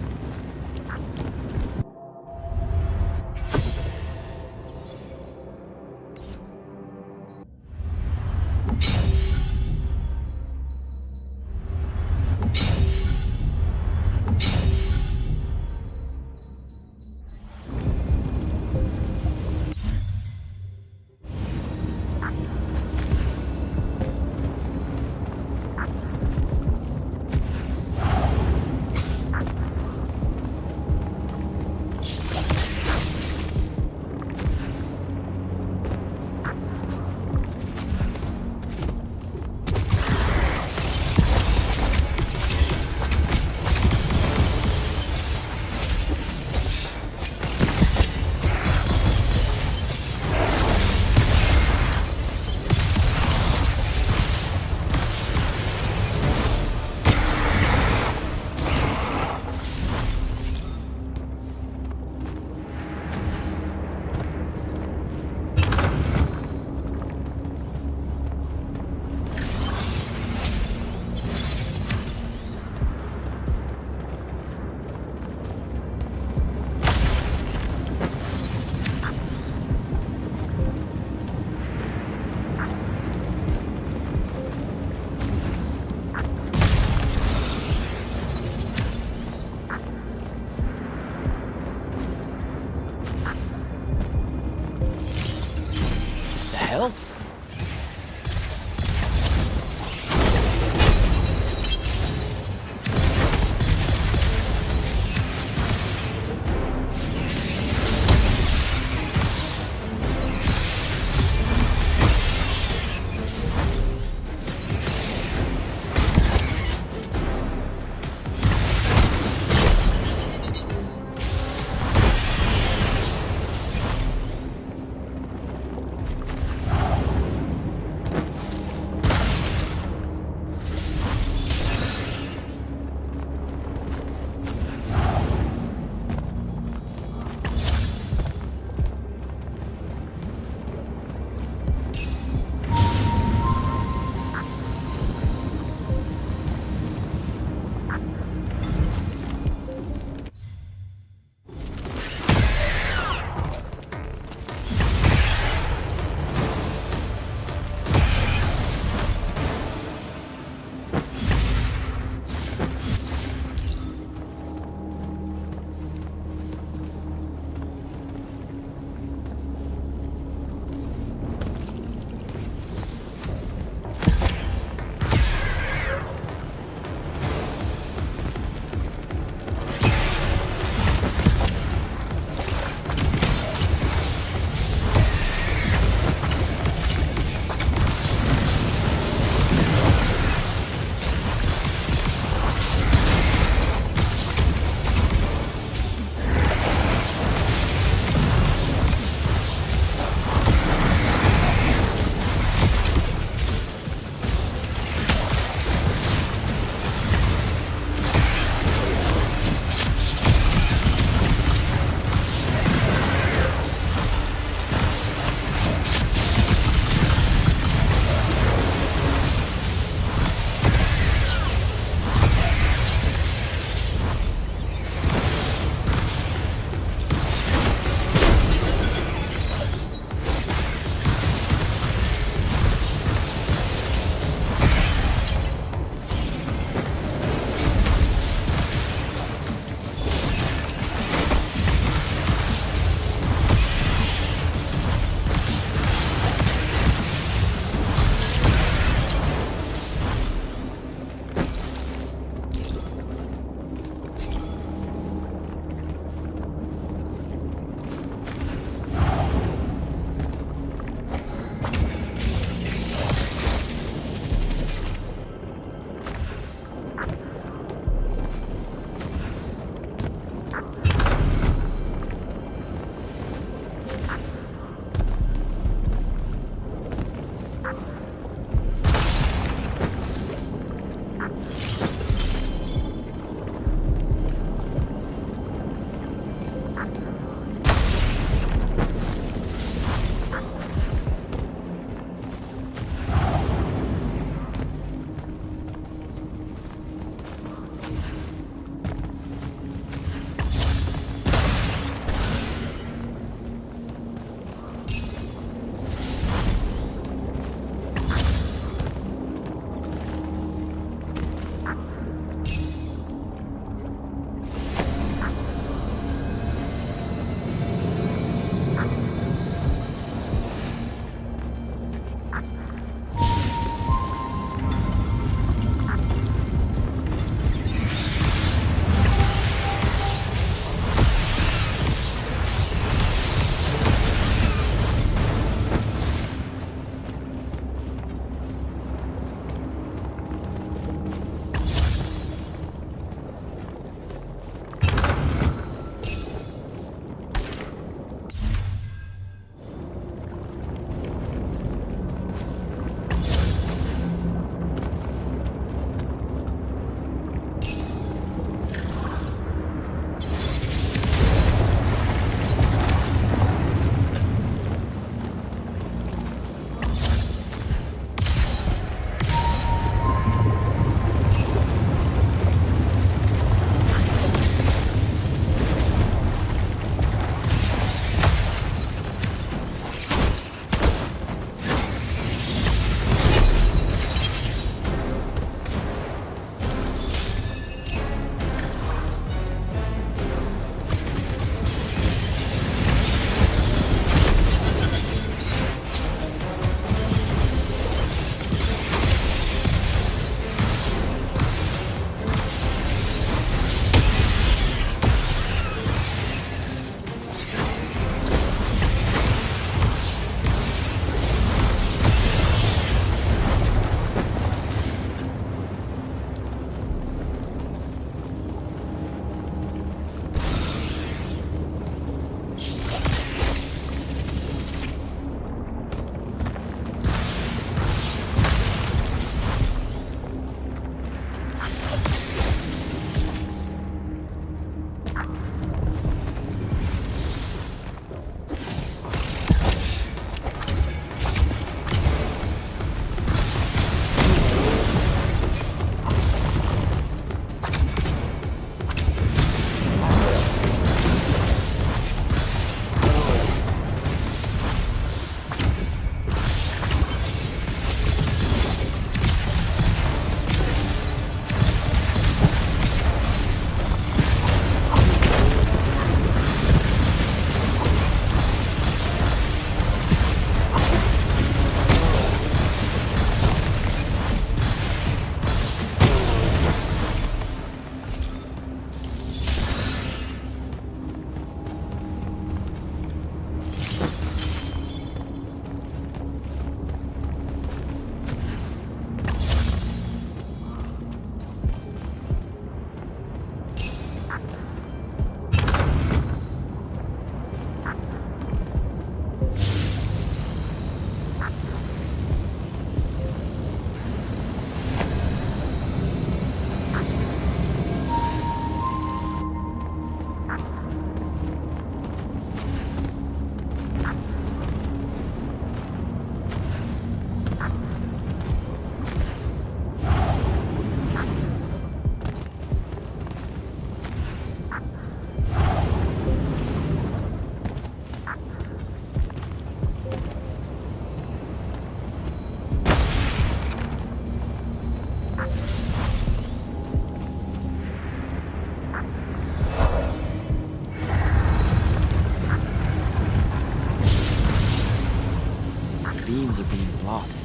systems are being blocked.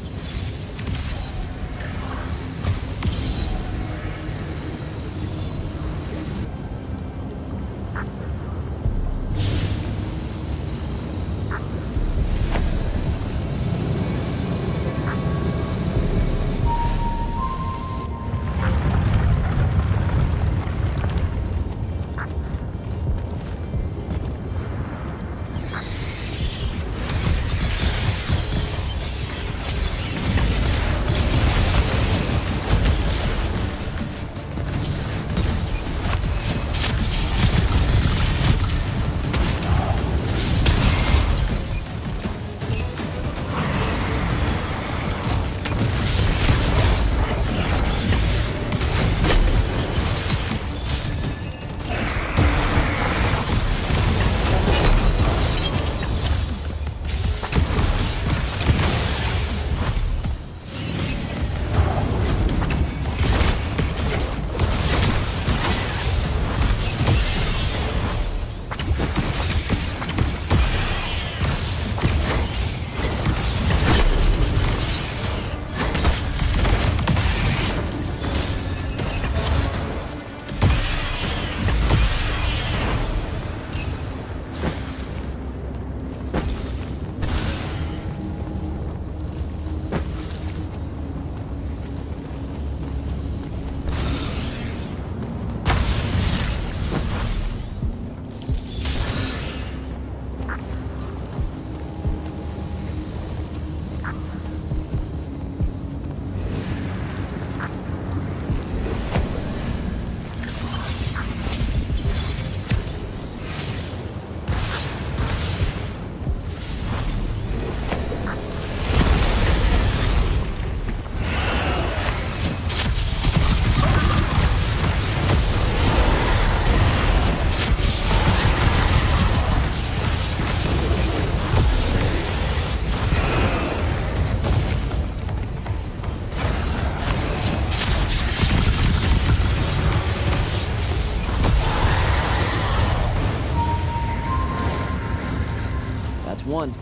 One.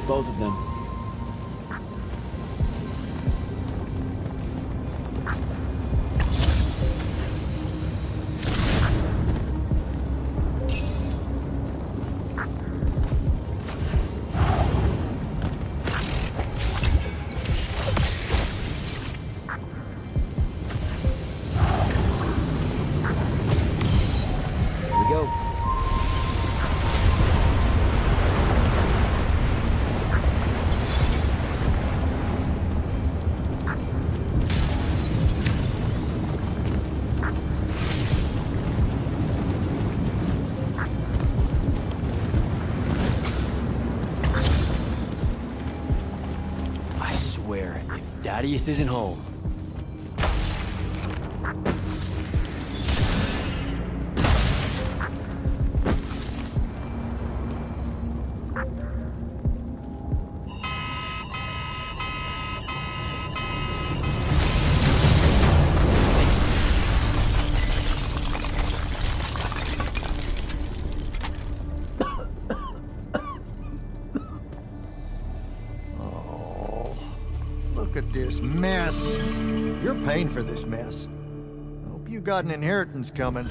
Both of them. Here we go. Thaddeus isn't home. Look at this mess. You're paying for this mess. Hope you got an inheritance coming.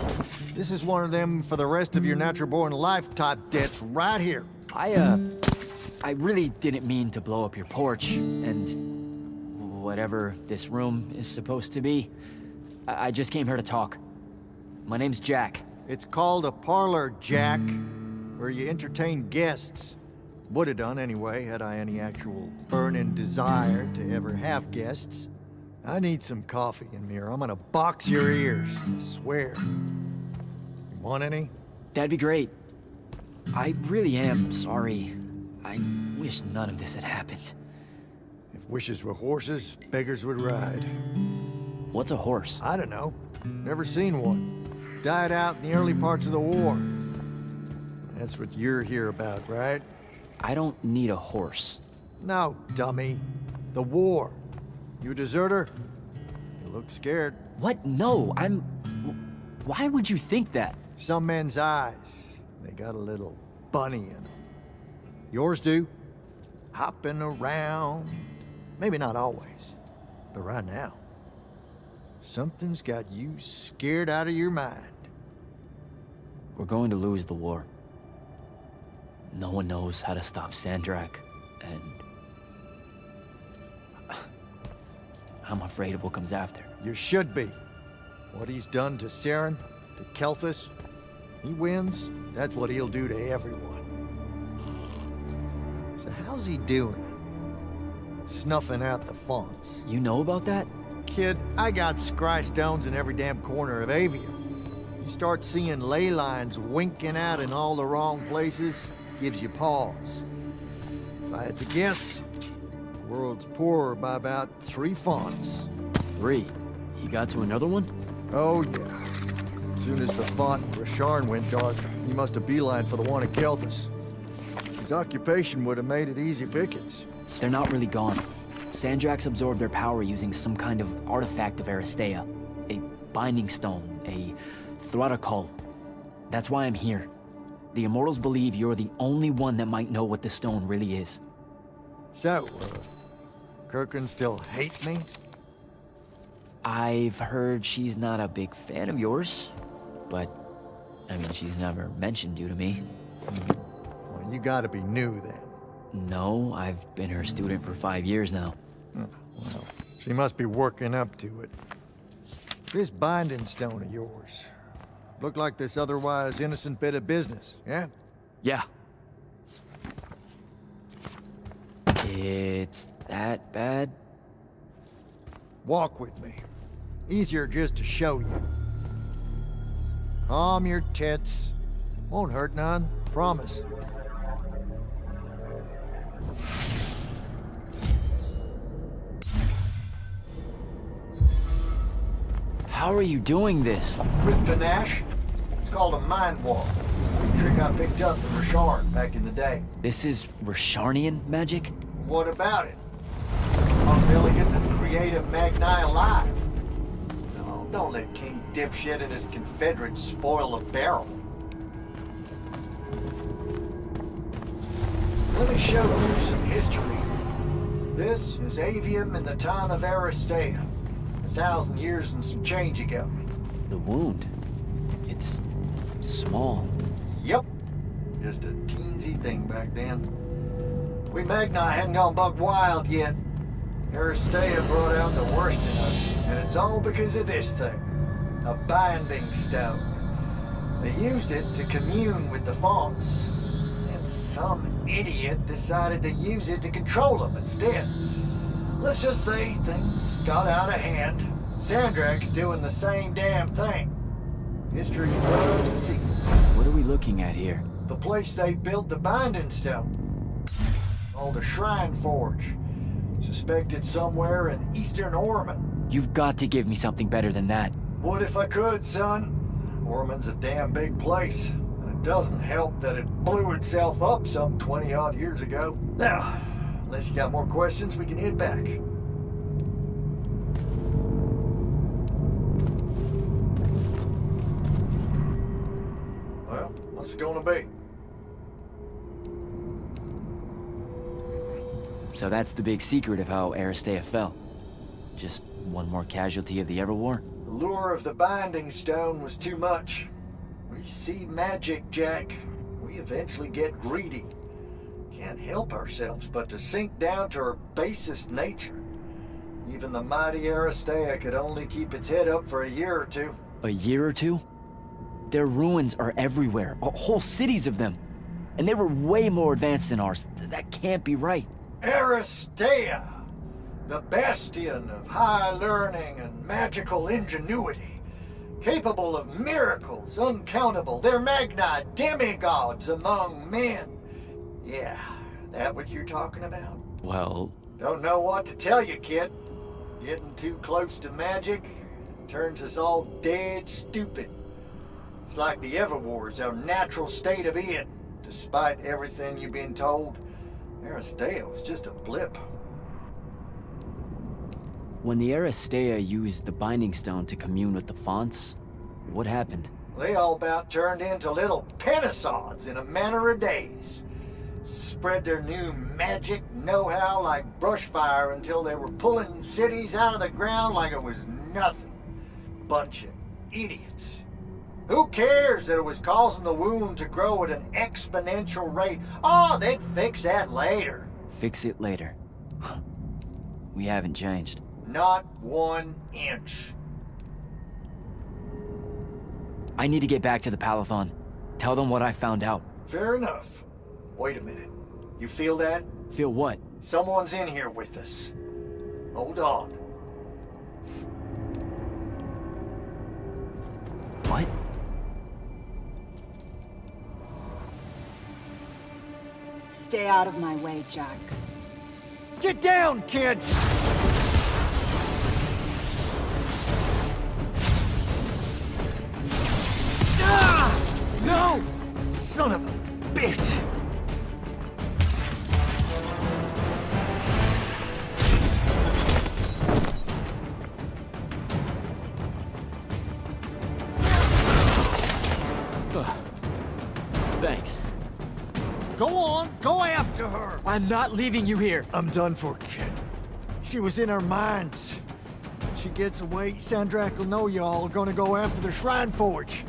This is one of them for the rest of your natural-born life type debts right here. I really didn't mean to blow up your porch, and whatever this room is supposed to be. I just came here to talk. My name's Jack. It's called a parlor, Jack, where you entertain guests. Would have done anyway, had I any actual burning desire to ever have guests. I need some coffee in me, or I'm gonna box your ears, I swear. You want any? That'd be great. I really am sorry. I wish none of this had happened. If wishes were horses, beggars would ride. What's a horse? I don't know. Never seen one. Died out in the early parts of the war. That's what you're here about, right? I don't need a horse. No, dummy. The war. You a deserter? You look scared. What? No, I'm... Why would you think that? Some men's eyes, they got a little bunny in them. Yours do. Hopping around. Maybe not always, but right now. Something's got you scared out of your mind. We're going to lose the war. No one knows how to stop Sandrak, and... I'm afraid of what comes after. You should be. What he's done to Saren, to Kelthus, he wins, that's what he'll do to everyone. So how's he doing it? Snuffing out the fonts. You know about that? Kid, I got scry stones in every damn corner of Aveum. You start seeing ley lines winking out in all the wrong places, gives you pause. If I had to guess, the world's poorer by about 3 fonts. 3? He got to another one? Oh, yeah. As soon as the font in Rasharn went dark, he must have beelined for the one at Kelthus. His occupation would have made it easy pickings. They're not really gone. Sandrak's absorbed their power using some kind of artifact of Aristea. A binding stone, a Throttacol. That's why I'm here. The Immortals believe you're the only one that might know what the stone really is. So, Kirkin still hate me? I've heard she's not a big fan of yours, but, I mean, she's never mentioned you to me. Well, you gotta be new then. No, I've been her student for 5 years now. Well, she must be working up to it. This binding stone of yours, look like this otherwise innocent bit of business, yeah? Yeah. It's that bad? Walk with me. Easier just to show you. Calm your tits. Won't hurt none, promise. How are you doing this? With panache, it's called a mind walk. A trick I picked up from Rasharn back in the day. This is Rasharnian magic? What about it? It's the most elegant and creative Magni alive. No, don't let King Dipshit and his Confederates spoil the barrel. Let me show you some history. This is Aveum in the time of Aristea. 1,000 years and some change ago. The wound. It's small. Yep. Just a teensy thing back then. We Magni hadn't gone buck wild yet. Aristea brought out the worst in us, and it's all because of this thing. A binding stone. They used it to commune with the fonts, and some idiot decided to use it to control them instead. Let's just say things got out of hand. Sandrak's doing the same damn thing. History loves a sequel. What are we looking at here? The place they built the binding stone. Called a shrine forge. Suspected somewhere in eastern Orman. You've got to give me something better than that. Would if I could, son. Orman's a damn big place. And it doesn't help that it blew itself up some 20-odd years ago. Now, unless you got more questions, we can head back. Well, what's it gonna be? So that's the big secret of how Aristea fell. Just one more casualty of the Everwar? The lure of the Binding Stone was too much. We see magic, Jack. We eventually get greedy. Can't help ourselves but to sink down to our basest nature. Even the mighty Aristea could only keep its head up for a year or two. A year or two? Their ruins are everywhere, whole cities of them. And they were way more advanced than ours. That can't be right. Aristea, the bastion of high learning and magical ingenuity, capable of miracles uncountable. They're Magni demigods among men. Yeah, that what you're talking about? Well... Don't know what to tell you, kid. Getting too close to magic turns us all dead stupid. It's like the Everwar's our natural state of being. Despite everything you've been told, Aristea was just a blip. When the Aristea used the Binding Stone to commune with the Fonts, what happened? They all about turned into little penisods in a matter of days. Spread their new magic know-how like brushfire until they were pulling cities out of the ground like it was nothing. Bunch of idiots. Who cares that it was causing the wound to grow at an exponential rate? Oh, they'd fix that later. Fix it later. We haven't changed. Not 1 inch. I need to get back to the Palathon. Tell them what I found out. Fair enough. Wait a minute. You feel that? Feel what? Someone's in here with us. Hold on. What? Stay out of my way, Jack. Get down, kid! Ah! No! Son of a bitch! Thanks. Go on, go after her! I'm not leaving you here. I'm done for, kid. She was in our minds. She gets away, Sandrak will know y'all are gonna go after the Shrine Forge.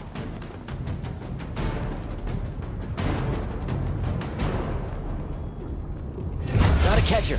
Gotta catch her.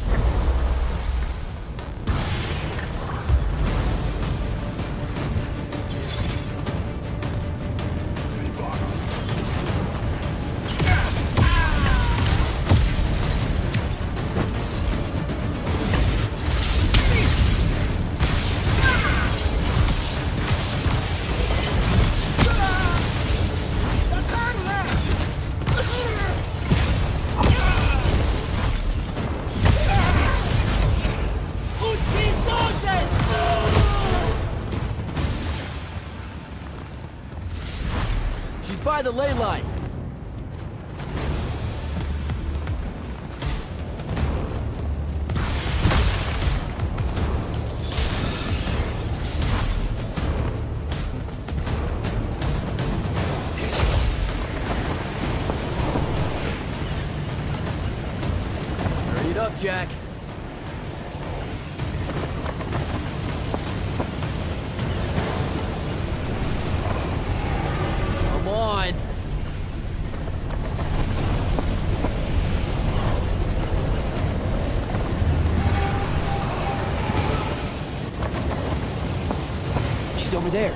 By the ley line. Hurry it up, Jack. Come on. She's over there.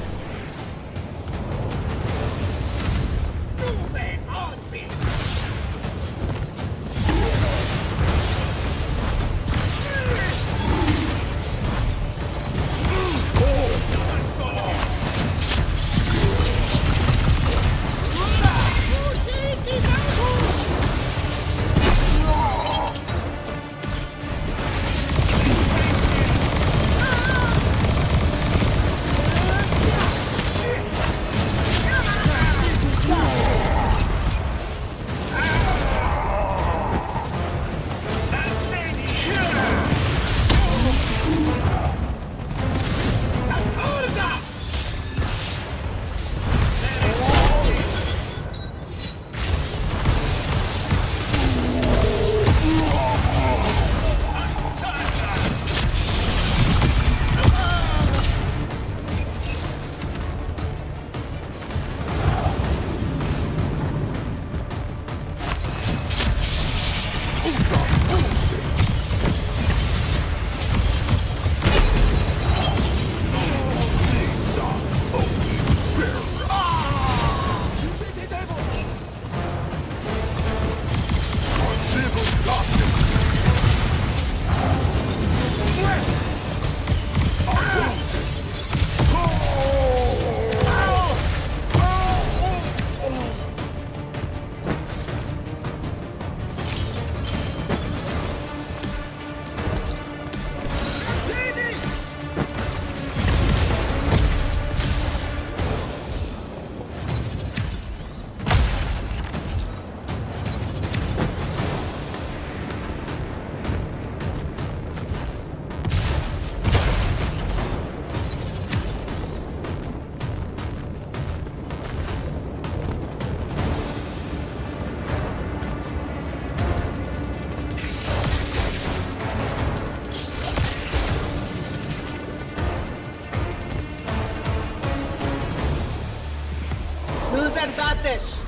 got this.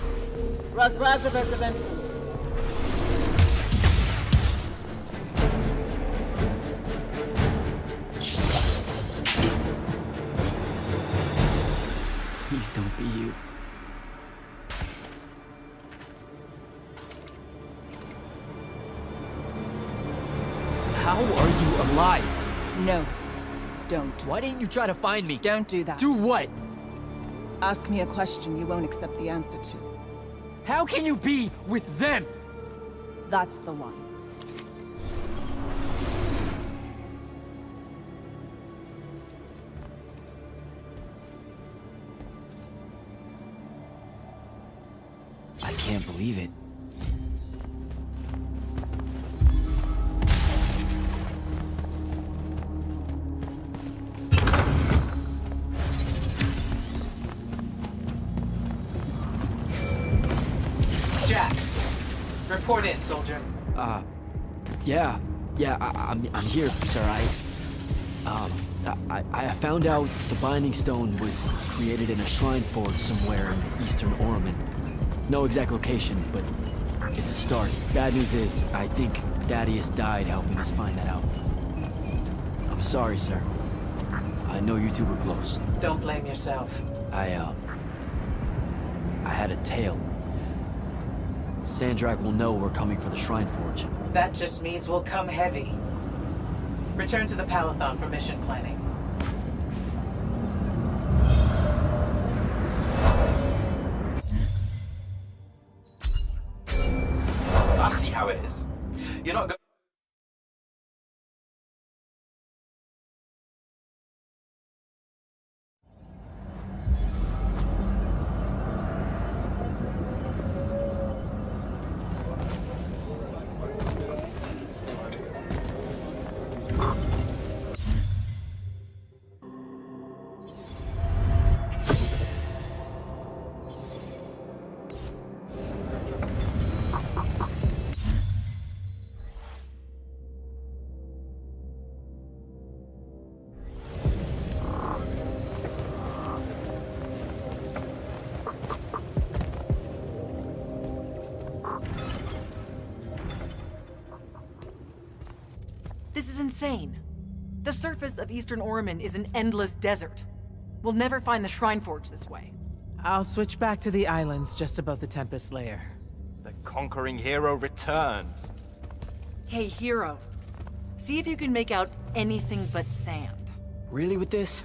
Razrazavazavem. Please don't be you. How are you alive? No. Don't. Why didn't you try to find me? Don't do that. Do what? Ask me a question you won't accept the answer to. How can you be with them? That's the one. I can't believe it. Jack, report in, soldier. I'm here, sir. I found out the Binding Stone was created in a shrine forge somewhere in eastern Orman. No exact location, but it's a start. Bad news is, I think Thaddeus died helping us find that out. I'm sorry, sir. I know you two were close. Don't blame yourself. I had a tale. Sandrak will know we're coming for the Shrine Forge. That just means we'll come heavy. Return to the Palathon for mission planning. I see how it is. You're not going. This is insane. The surface of Eastern Orman is an endless desert. We'll never find the Shrine Forge this way. I'll switch back to the islands just above the Tempest layer. The conquering hero returns. Hey, hero. See if you can make out anything but sand. Really with this?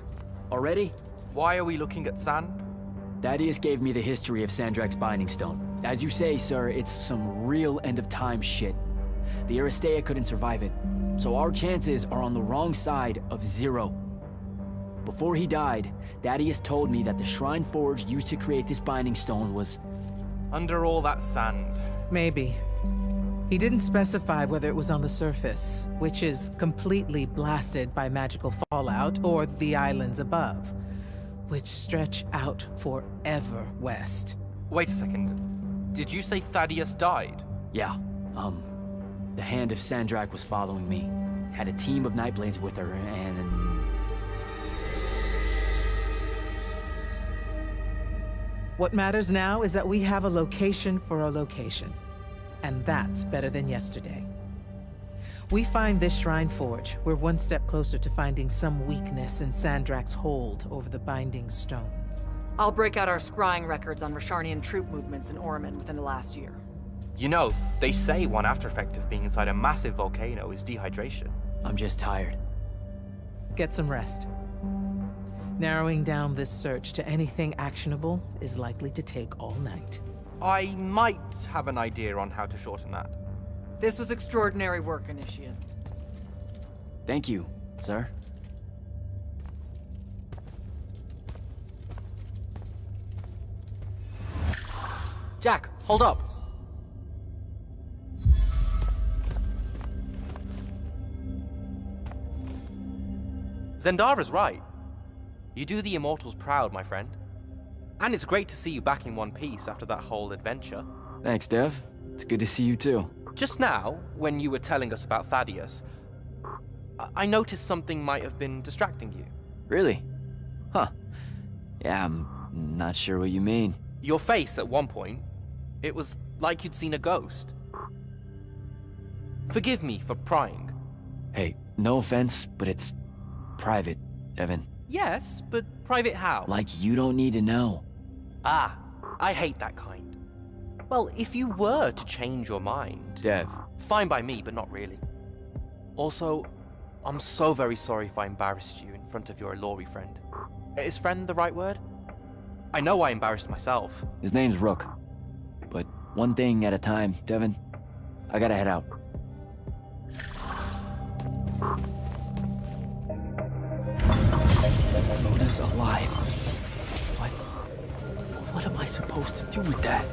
Already? Why are we looking at sand? Thaddeus gave me the history of Sandrak's Binding Stone. As you say, sir, it's some real end-of-time shit. The Aristea couldn't survive it, so our chances are on the wrong side of 0. Before he died, Thaddeus told me that the Shrine Forge used to create this Binding Stone was... Under all that sand. Maybe. He didn't specify whether it was on the surface, which is completely blasted by magical fallout, or the islands above, which stretch out forever west. Wait a second. Did you say Thaddeus died? Yeah, the Hand of Sandrak was following me. Had a team of Nightblades with her, and... What matters now is that we have a location for a location. And that's better than yesterday. We find this Shrine Forge, we're one step closer to finding some weakness in Sandrak's hold over the Binding Stone. I'll break out our scrying records on Rasharnian troop movements in Orman within the last year. You know, they say one after effect of being inside a massive volcano is dehydration. I'm just tired. Get some rest. Narrowing down this search to anything actionable is likely to take all night. I might have an idea on how to shorten that. This was extraordinary work, Initiate. Thank you, sir. Jack, hold up. Zendara's right. You do the Immortals proud, my friend. And it's great to see you back in one piece after that whole adventure. Thanks, Dev. It's good to see you too. Just now, when you were telling us about Thaddeus, I noticed something might have been distracting you. Really? Huh. Yeah, I'm not sure what you mean. Your face at one point, it was like you'd seen a ghost. Forgive me for prying. Hey, no offense, but it's private, Devin. Yes, but private how? Like you don't need to know. Ah, I hate that kind. Well, if you were to change your mind... Dev. Fine by me, but not really. Also, I'm so very sorry if I embarrassed you in front of your Ilori friend. Is friend the right word? I know I embarrassed myself. His name's Rook. But one thing at a time, Devin. I gotta head out. Luna's alive. What am I supposed to do with that?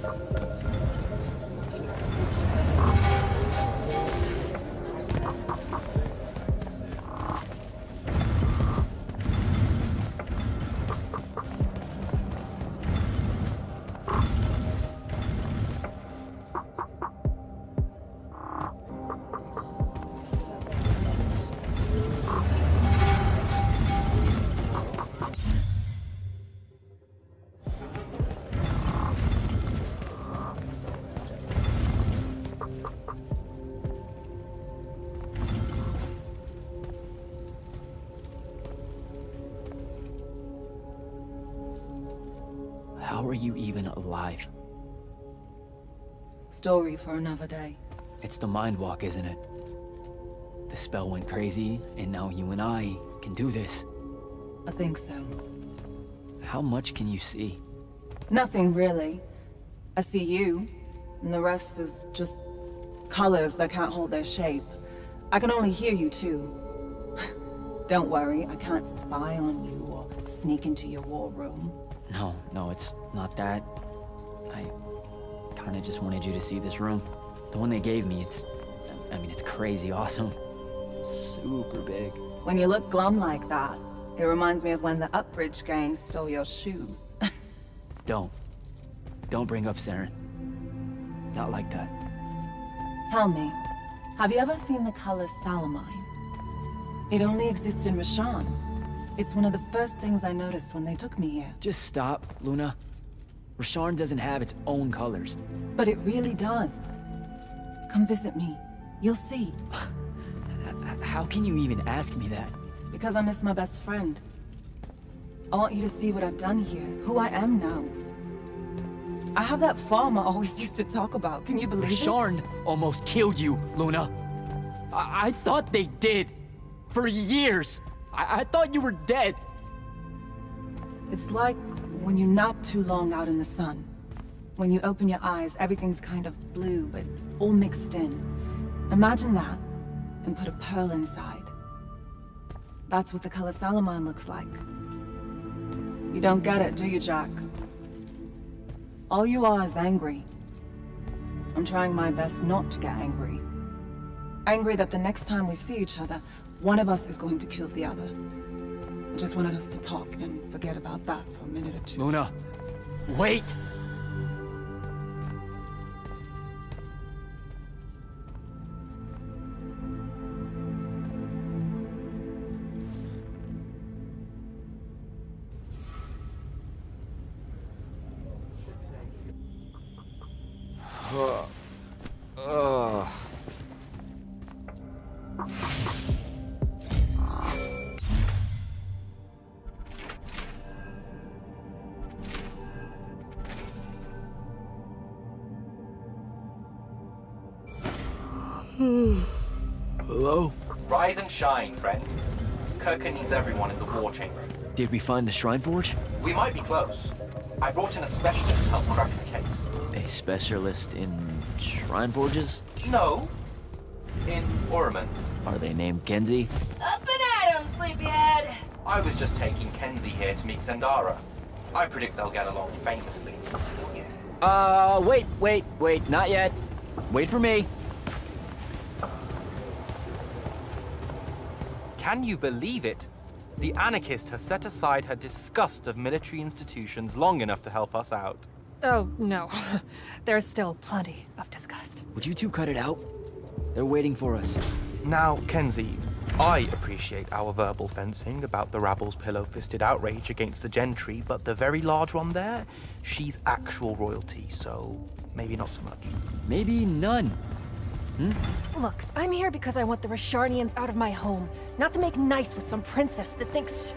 How are you even alive? Story for another day. It's the mind walk, isn't it? The spell went crazy, and now you and I can do this. I think so. How much can you see? Nothing really. I see you, and the rest is just colors that can't hold their shape. I can only hear you too. Don't worry, I can't spy on you or sneak into your war room. No, it's not that. I kinda just wanted you to see this room. The one they gave me, it's crazy awesome. Super big. When you look glum like that, it reminds me of when the Upbridge gang stole your shoes. Don't bring up Saren. Not like that. Tell me, have you ever seen the color Salamine? It only exists in Rashan. It's one of the first things I noticed when they took me here. Just stop, Luna. Rasharn doesn't have its own colors. But it really does. Come visit me. You'll see. How can you even ask me that? Because I miss my best friend. I want you to see what I've done here, who I am now. I have that farm I always used to talk about. Can you believe it? Rasharn almost killed you, Luna. I thought they did. For years. I thought you were dead. It's like when you nap too long out in the sun. When you open your eyes, everything's kind of blue, but all mixed in. Imagine that, and put a pearl inside. That's what the color Salamine looks like. You don't get it, do you, Jack? All you are is angry. I'm trying my best not to get angry. Angry that the next time we see each other, one of us is going to kill the other. I just wanted us to talk and forget about that for a minute or two. Luna, wait! Hello? Rise and shine, friend. Kirka needs everyone in the war chamber. Did we find the Shrine Forge? We might be close. I brought in a specialist to help crack the case. A specialist in Shrine Forges? No. In Orman. Are they named Kenzie? Up and at 'em, sleepyhead! I was just taking Kenzie here to meet Zendara. I predict they'll get along famously. Wait, not yet. Wait for me. Can you believe it? The anarchist has set aside her disgust of military institutions long enough to help us out. Oh, no. There's still plenty of disgust. Would you two cut it out? They're waiting for us. Now, Kenzie, I appreciate our verbal fencing about the rabble's pillow-fisted outrage against the gentry, but the very large one there, she's actual royalty, so maybe not so much. Maybe none. Look, I'm here because I want the Risharnians out of my home, not to make nice with some princess that thinks...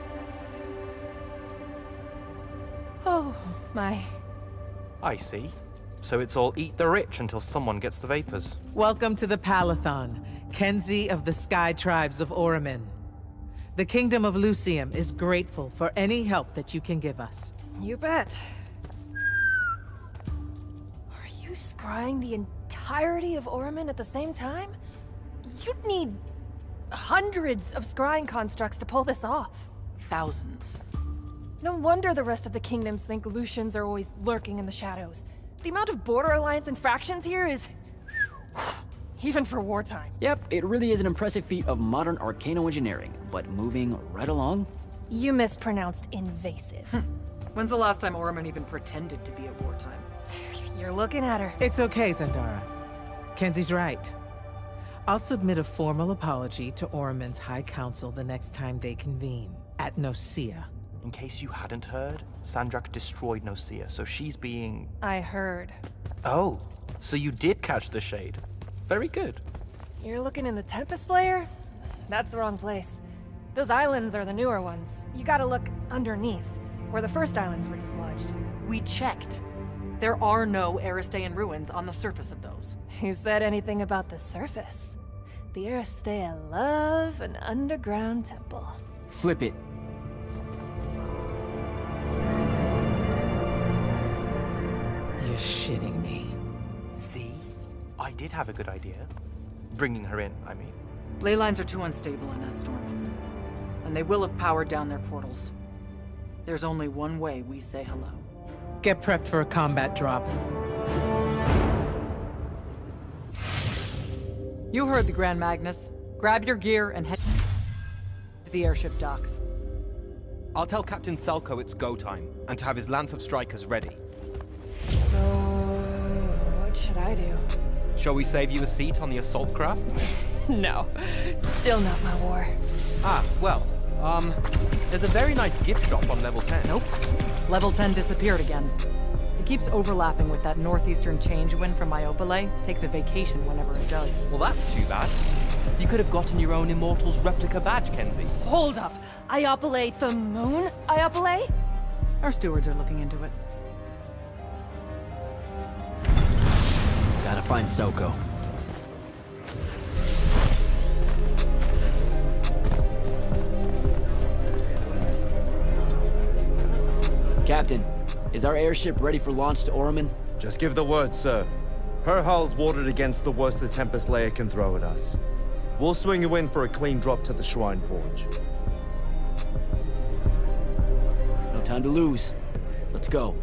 Oh, my... I see. So it's all eat the rich until someone gets the vapors. Welcome to the Palathon, Kenzie of the Sky Tribes of Oramin. The Kingdom of Lucium is grateful for any help that you can give us. You bet. Are you scrying the entirety of Oramin at the same time? You'd need hundreds of scrying constructs to pull this off. Thousands. No wonder the rest of the kingdoms think Lucians are always lurking in the shadows. The amount of border alliance and factions here is... even for wartime. Yep, it really is an impressive feat of modern arcano-engineering, but moving right along? You mispronounced invasive. When's the last time Oramin even pretended to be at wartime? You're looking at her. It's okay, Zendara. Kenzie's right. I'll submit a formal apology to Oramin's High Council the next time they convene, at Nosea. In case you hadn't heard, Sandrak destroyed Nosea, so she's being... I heard. Oh, so you did catch the shade. Very good. You're looking in the Tempest Layer? That's the wrong place. Those islands are the newer ones. You gotta look underneath, where the first islands were dislodged. We checked. There are no Aristean ruins on the surface of those. Who said anything about the surface? The Aristea love an underground temple. Flip it. You're shitting me. See? I did have a good idea. Bringing her in, I mean. Ley lines are too unstable in that storm. And they will have powered down their portals. There's only one way we say hello. Get prepped for a combat drop. You heard the Grand Magnus. Grab your gear and head to the airship docks. I'll tell Captain Selko it's go time, and to have his Lance of Strikers ready. So... what should I do? Shall we save you a seat on the assault craft? No. Still not my war. Ah, well, there's a very nice gift shop on level 10. Nope. Level 10 disappeared again. It keeps overlapping with that northeastern change wind from Iopale. Takes a vacation whenever it does. Well, that's too bad. You could have gotten your own Immortals replica badge, Kenzie. Hold up! Iopale the moon? Iopale? Our stewards are looking into it. Gotta find Soko. Captain, is our airship ready for launch to Oramin? Just give the word, sir. Her hull's warded against the worst the Tempest Layer can throw at us. We'll swing you in for a clean drop to the Shrine Forge. No time to lose. Let's go.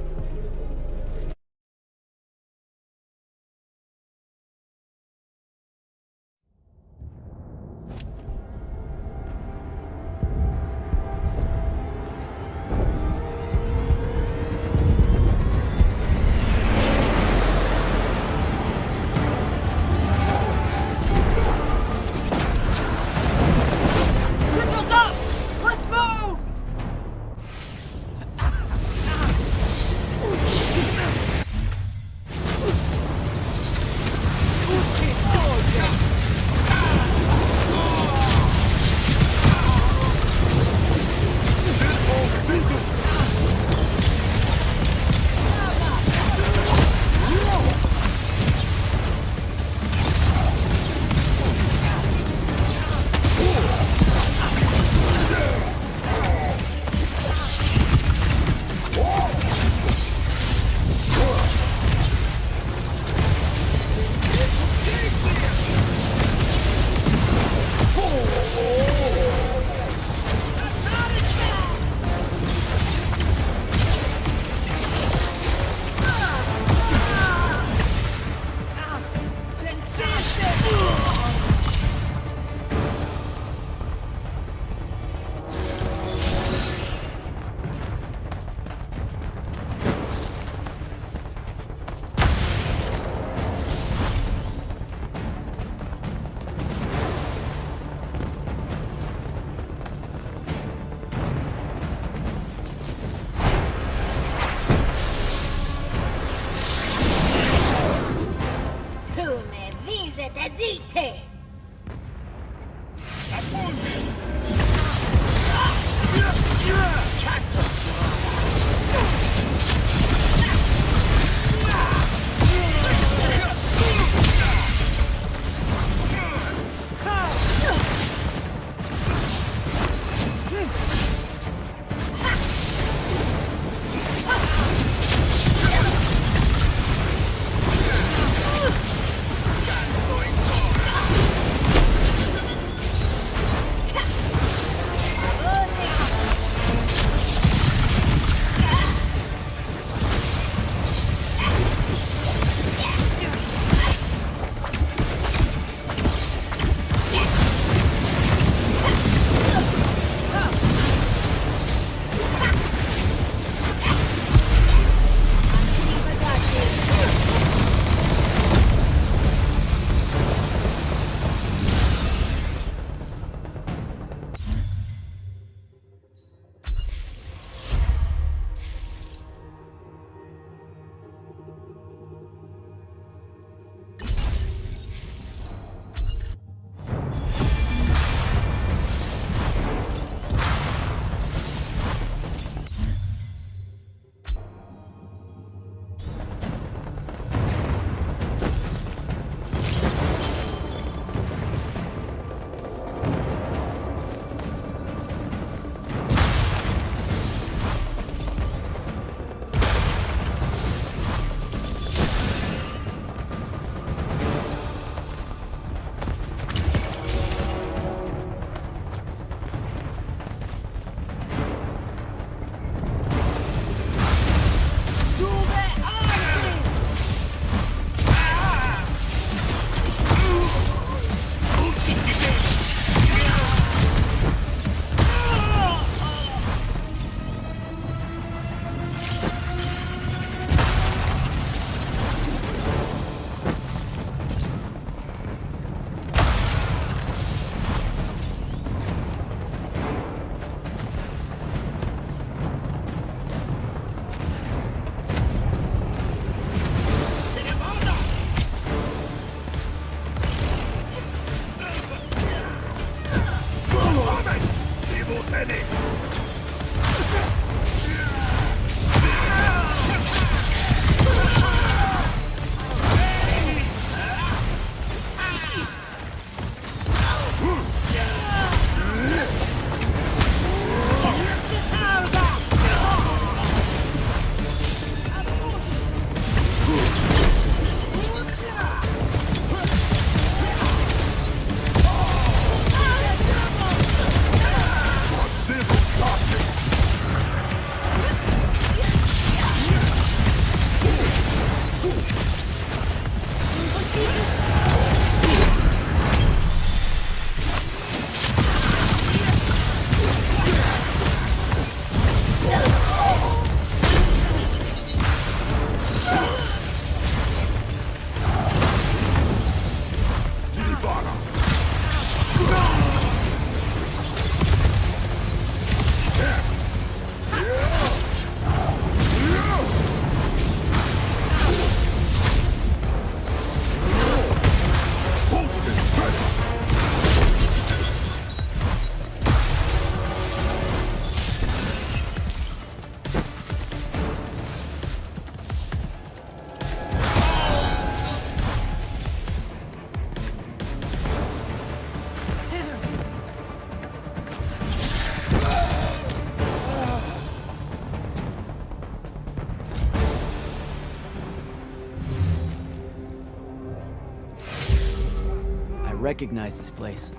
recognize this place.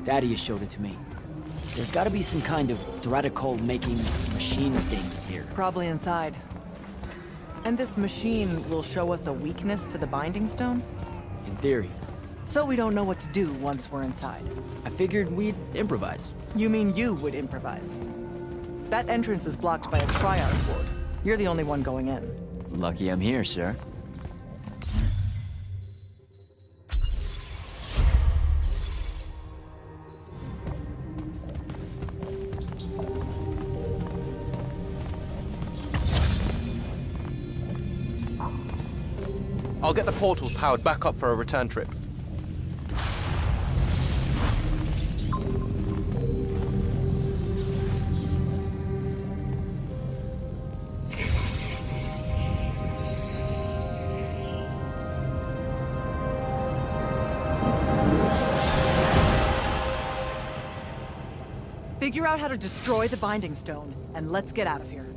Thaddeus showed it to me. There's gotta be some kind of Dratacol-making machine thing here. Probably inside. And this machine will show us a weakness to the Binding Stone? In theory. So we don't know what to do once we're inside. I figured we'd improvise. You mean you would improvise? That entrance is blocked by a triarch ward. You're the only one going in. Lucky I'm here, sir. I'll get the portals powered back up for a return trip. Figure out how to destroy the Binding Stone, and let's get out of here.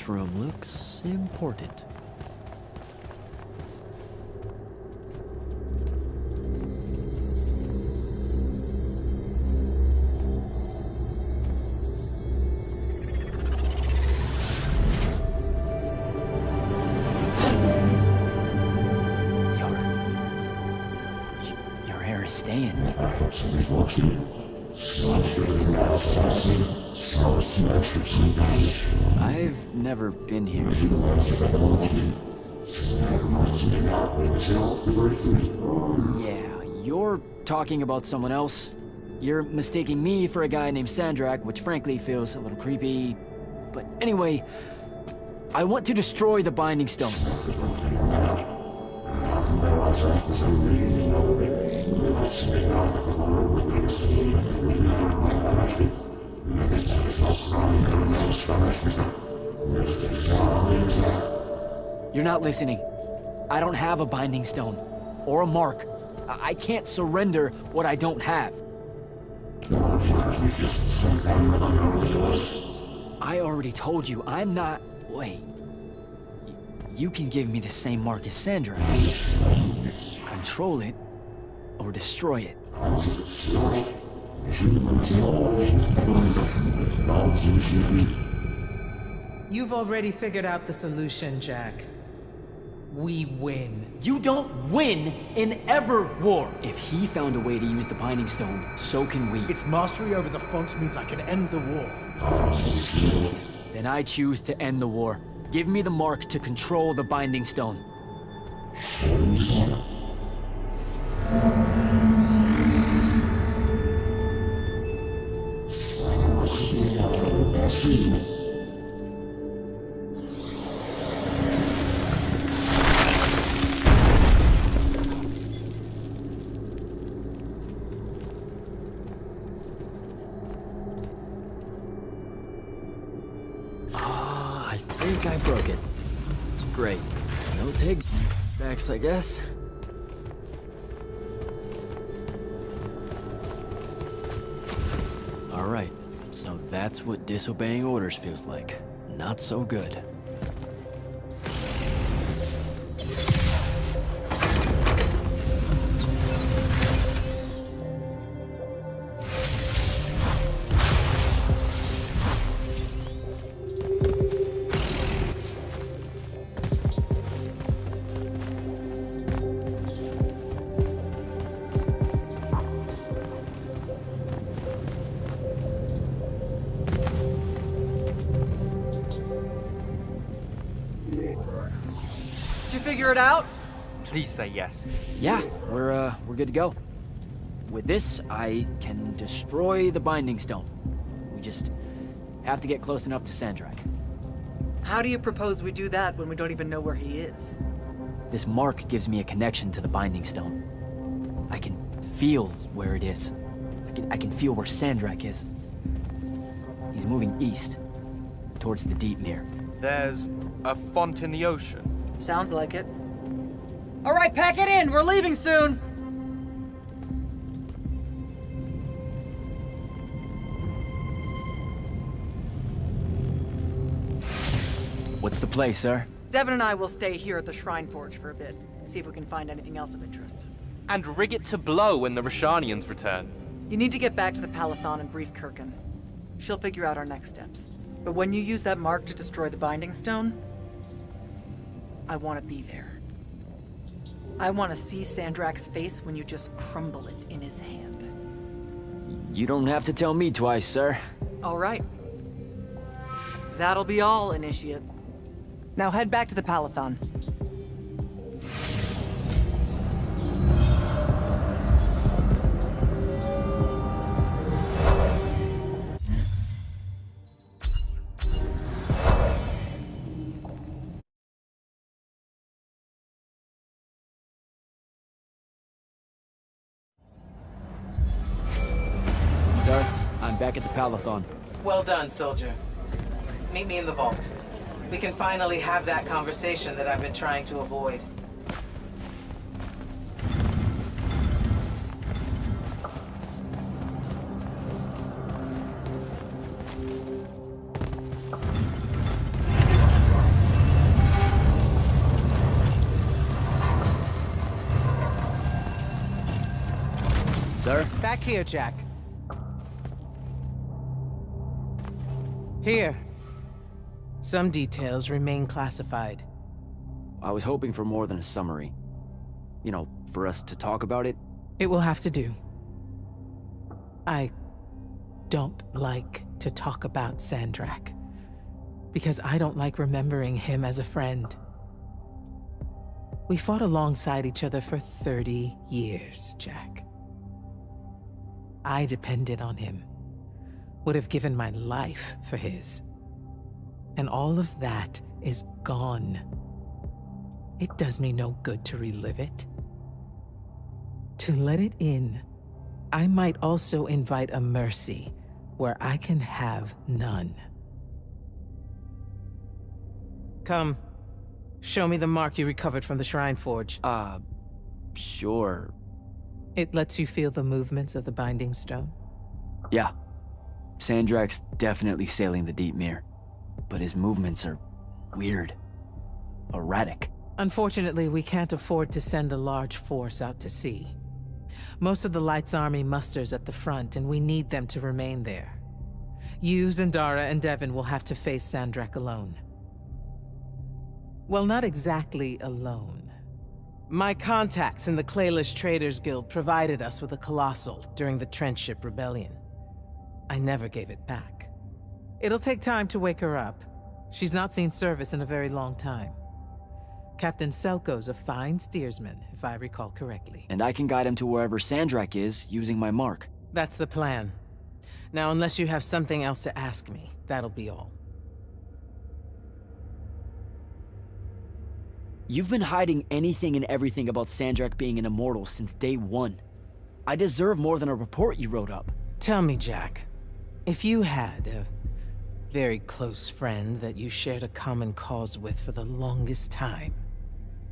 This room looks important. Your hair is staying. I've never been here. Yeah, you're talking about someone else. You're mistaking me for a guy named Sandrak, which frankly feels a little creepy. But anyway, I want to destroy the Binding Stone. You're not listening. I don't have a Binding Stone. Or a mark. I can't surrender what I don't have. I already told you, I'm not... Wait. You can give me the same mark as Sandra. Control it, or destroy it. You've already figured out the solution, Jack. We win. You don't win in ever war. If he found a way to use the Binding Stone, so can we. Its mastery over the fonts means I can end the war. Then I choose to end the war. Give me the mark to control the Binding Stone. I think I broke it. Great. No take backs, I guess. Alright, so that's what disobeying orders feels like. Not so good. Did you figure it out? Please say yes. Yeah, we're good to go. With this, I can destroy the Binding Stone. We just have to get close enough to Sandrak. How do you propose we do that when we don't even know where he is? This mark gives me a connection to the Binding Stone. I can feel where it is. I can feel where Sandrak is. He's moving east, towards the deep mirror. There's a font in the ocean. Sounds like it. All right, pack it in. We're leaving soon. What's the play, sir? Devin and I will stay here at the Shrine Forge for a bit. See if we can find anything else of interest. And rig it to blow when the Rashanians return. You need to get back to the Palathon and brief Kirkin. She'll figure out our next steps. But when you use that mark to destroy the Binding Stone, I want to be there. I want to see Sandrak's face when you just crumble it in his hand. You don't have to tell me twice, sir. All right. That'll be all, Initiate. Now head back to the Palathon. Sir, I'm back at the Palathon. Well done, soldier. Meet me in the vault. We can finally have that conversation that I've been trying to avoid. Sir? Back here, Jack. Here. Some details remain classified. I was hoping for more than a summary. You know, for us to talk about it. It will have to do. I don't like to talk about Sandrak, because I don't like remembering him as a friend. We fought alongside each other for 30 years, Jack. I depended on him, would have given my life for his. And all of that is gone. It does me no good to relive it. To let it in, I might also invite a mercy where I can have none. Come, show me the mark you recovered from the Shrine Forge. Sure. It lets you feel the movements of the Binding Stone? Yeah. Sandrak's definitely sailing the deep mirror, but his movements are weird. Erratic. Unfortunately, we can't afford to send a large force out to sea. Most of the Light's army musters at the front, and we need them to remain there. You, Zendara, and Devon will have to face Sandrak alone. Well, not exactly alone. My contacts in the Clayless Traders Guild provided us with a Colossal during the Trenchship Rebellion. I never gave it back. It'll take time to wake her up. She's not seen service in a very long time. Captain Selko's a fine steersman, if I recall correctly. And I can guide him to wherever Sandrak is, using my mark. That's the plan. Now, unless you have something else to ask me, that'll be all. You've been hiding anything and everything about Sandrak being an immortal since day one. I deserve more than a report you wrote up. Tell me, Jack, if you had a very close friend that you shared a common cause with for the longest time,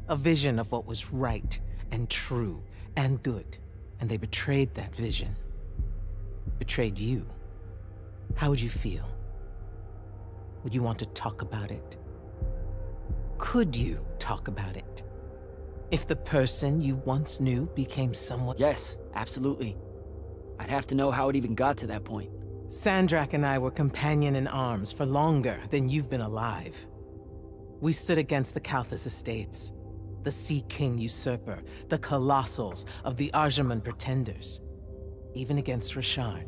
a vision of what was right and true and good, and they betrayed that vision, betrayed you, how would you feel? Would you want to talk about it? Could you talk about it? If the person you once knew became someone... Yes, absolutely. I'd have to know how it even got to that point. Sandrak and I were companion in arms for longer than you've been alive. We stood against the Kalthus estates, the Sea King usurper, the Colossals of the Arjaman Pretenders, even against Rasharn,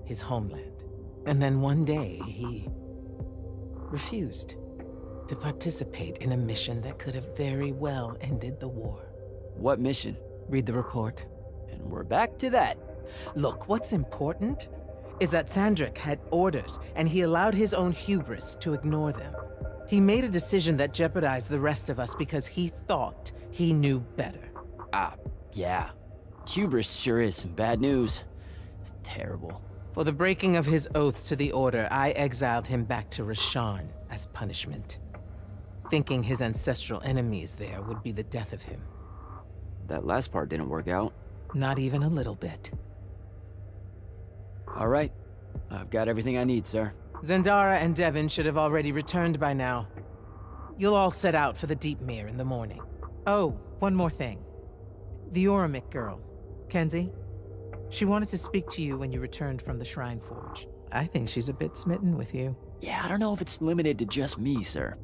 his homeland. And then one day, he refused to participate in a mission that could have very well ended the war. What mission? Read the report. And we're back to that. Look, what's important is that Sandrak had orders, and he allowed his own hubris to ignore them. He made a decision that jeopardized the rest of us because he thought he knew better. Yeah. Hubris sure is some bad news. It's terrible. For the breaking of his oaths to the Order, I exiled him back to Rasharn as punishment, thinking his ancestral enemies there would be the death of him. That last part didn't work out. Not even a little bit. All right. I've got everything I need, sir. Zendara and Devon should have already returned by now. You'll all set out for the Deep Mere in the morning. Oh, one more thing. The Oromik girl, Kenzie. She wanted to speak to you when you returned from the Shrine Forge. I think she's a bit smitten with you. Yeah, I don't know if it's limited to just me, sir.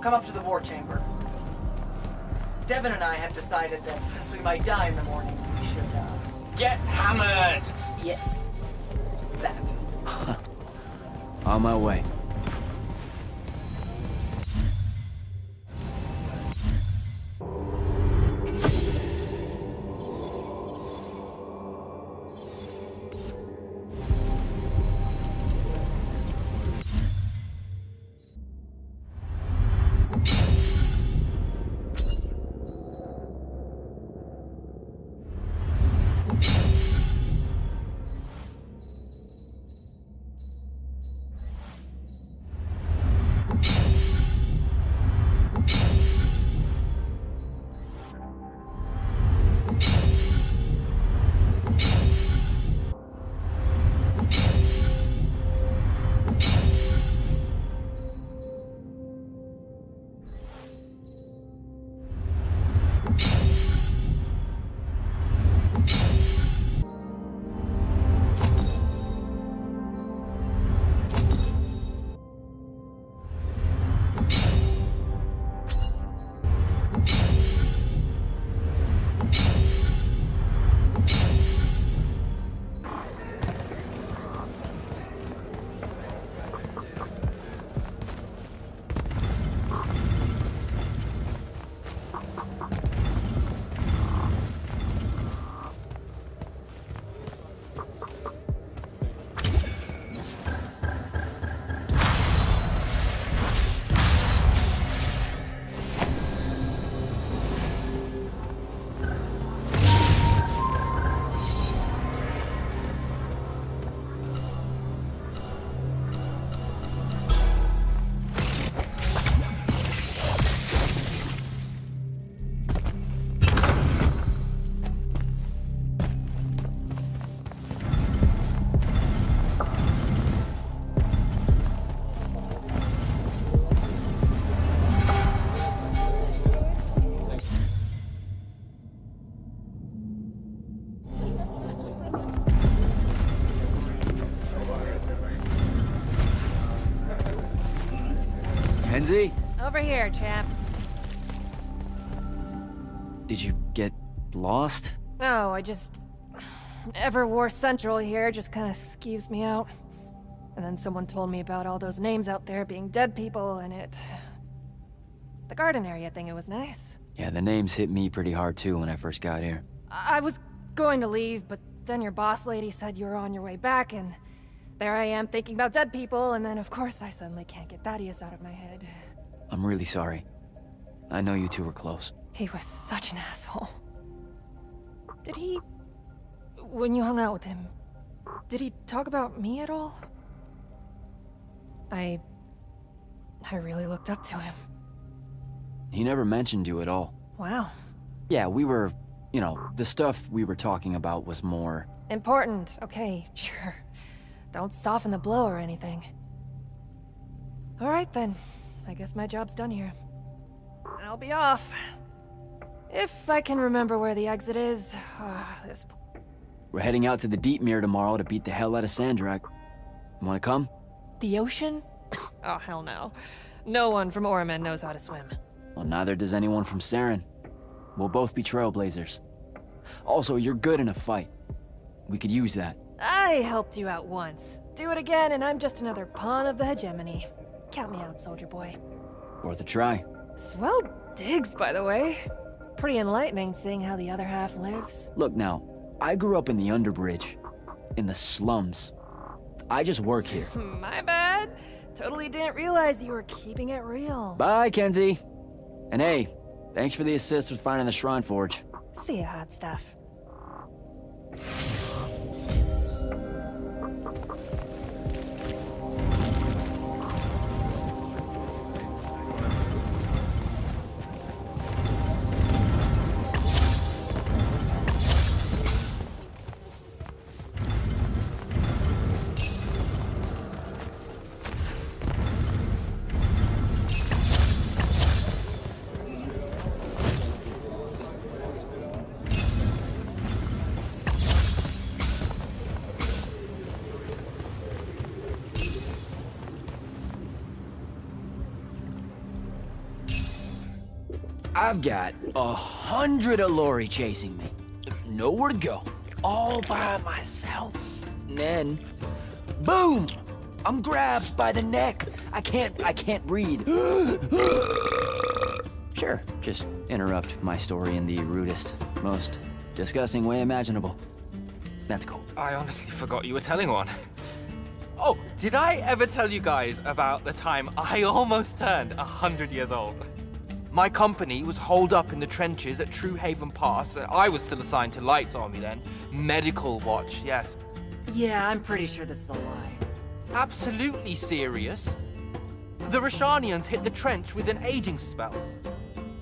come up to the war chamber. Devin and I have decided that since we might die in the morning, we should, Get hammered! yes. That. On my way. Kenzie? Over here, champ. Did you get lost? No, Everwar Central here just kind of skeeves me out. And then someone told me about all those names out there being dead people, and the garden area thing, it was nice. Yeah, the names hit me pretty hard too when I first got here. I was going to leave, but then your boss lady said you were on your way back, and there I am thinking about dead people, and then of course I suddenly can't get Thaddeus out of my head. I'm really sorry. I know you two were close. He was such an asshole. When you hung out with him, did he talk about me at all? I really looked up to him. He never mentioned you at all. Wow. Yeah, we were, the stuff we were talking about was more... Important, okay, sure. Don't soften the blow or anything. Alright then, I guess my job's done here. I'll be off. If I can remember where the exit is. We're heading out to the Deep Mirror tomorrow to beat the hell out of Sandrak. Wanna come? The ocean? Oh, hell no. No one from Oramen knows how to swim. Well, neither does anyone from Saren. We'll both be trailblazers. Also, you're good in a fight. We could use that. I helped you out once. Do it again and I'm just another pawn of the hegemony. Count me out, soldier boy. Worth a try. Swell digs, by the way. Pretty enlightening seeing how the other half lives. Look now, I grew up in the Underbridge. In the slums. I just work here. My bad. Totally didn't realize you were keeping it real. Bye, Kenzie. And hey, thanks for the assist with finding the Shrine Forge. See ya, hot stuff. I've got 100 Allori chasing me. Nowhere to go. All by myself. And then, boom! I'm grabbed by the neck. I can't breathe. Sure, just interrupt my story in the rudest, most disgusting way imaginable. That's cool. I honestly forgot you were telling one. Oh, did I ever tell you guys about the time I almost turned 100 years old? My company was holed up in the trenches at True Haven Pass, and I was still assigned to Light's army then. Medical watch, yes. Yeah, I'm pretty sure this is a lie. Absolutely serious. The Rashanians hit the trench with an aging spell.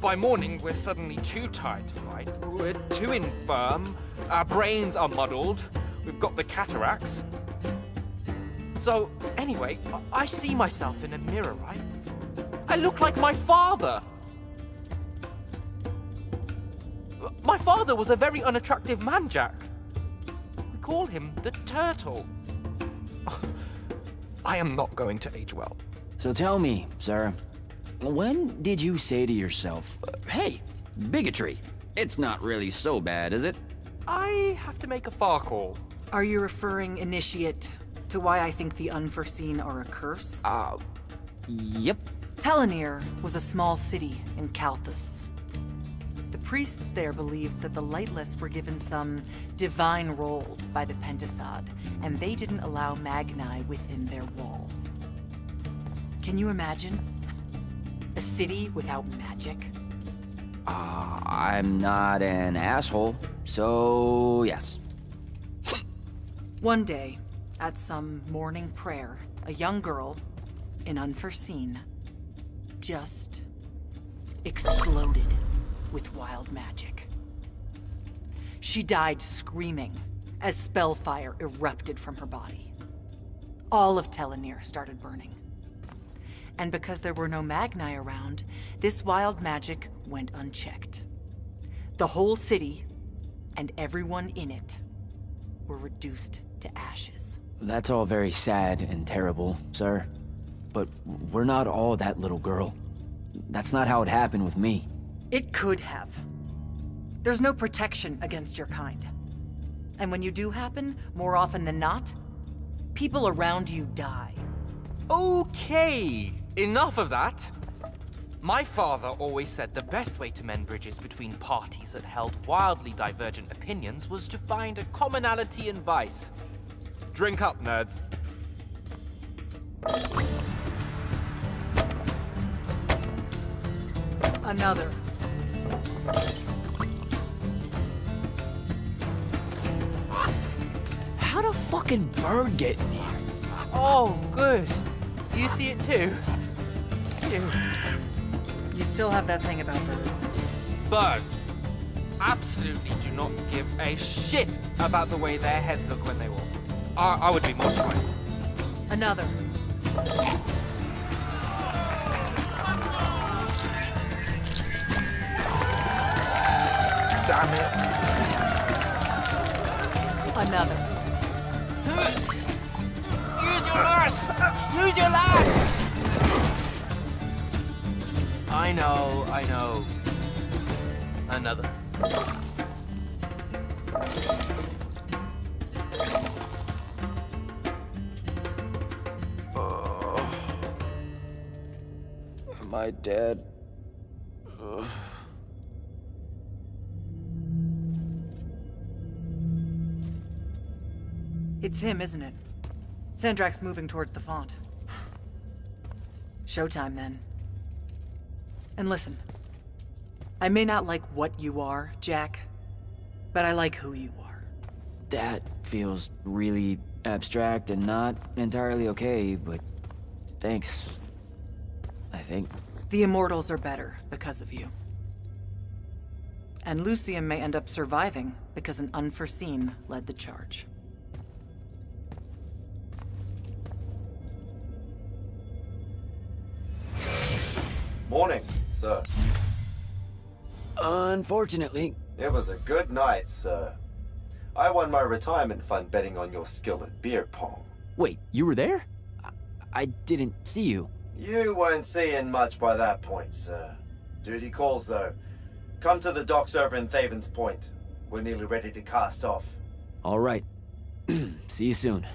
By morning, we're suddenly too tired to fight. We're too infirm. Our brains are muddled. We've got the cataracts. So, anyway, I see myself in a mirror, right? I look like my father. My father was a very unattractive man, Jack. We call him the Turtle. I am not going to age well. So tell me, sir, when did you say to yourself, hey, bigotry, it's not really so bad, is it? I have to make a far call. Are you referring, Initiate, to why I think the unforeseen are a curse? Yep. Telenir was a small city in Kalthus. The priests there believed that the Lightless were given some divine role by the Pentasad, and they didn't allow Magni within their walls. Can you imagine? A city without magic? I'm not an asshole, so yes. One day, at some morning prayer, a young girl, in Unforeseen, just exploded with wild magic. She died screaming as spellfire erupted from her body. All of Telenir started burning. And because there were no Magni around, this wild magic went unchecked. The whole city, and everyone in it, were reduced to ashes. That's all very sad and terrible, sir. But we're not all that little girl. That's not how it happened with me. It could have. There's no protection against your kind. And when you do happen, more often than not, people around you die. Okay, enough of that. My father always said the best way to mend bridges between parties that held wildly divergent opinions was to find a commonality in vice. Drink up, nerds. Another. How'd a fucking bird get in here? Oh, good. You see it too? Ew. You still have that thing about birds. Birds absolutely do not give a shit about the way their heads look when they walk. I would be mortified. Another. Damn it. Another. Use your lash! Use your lash! I know. Another. Am I dead? Ugh. It's him, isn't it? Sandrak's moving towards the font. Showtime, then. And listen, I may not like what you are, Jack, but I like who you are. That feels really abstract and not entirely okay, but thanks. I think. The Immortals are better because of you. And Lucium may end up surviving because an unforeseen led the charge. Morning, sir. Unfortunately. It was a good night, sir. I won my retirement fund betting on your skill at beer pong. Wait, you were there? I didn't see you. You weren't seeing much by that point, sir. Duty calls, though. Come to the docks over in Thaven's Point. We're nearly ready to cast off. All right. See you soon.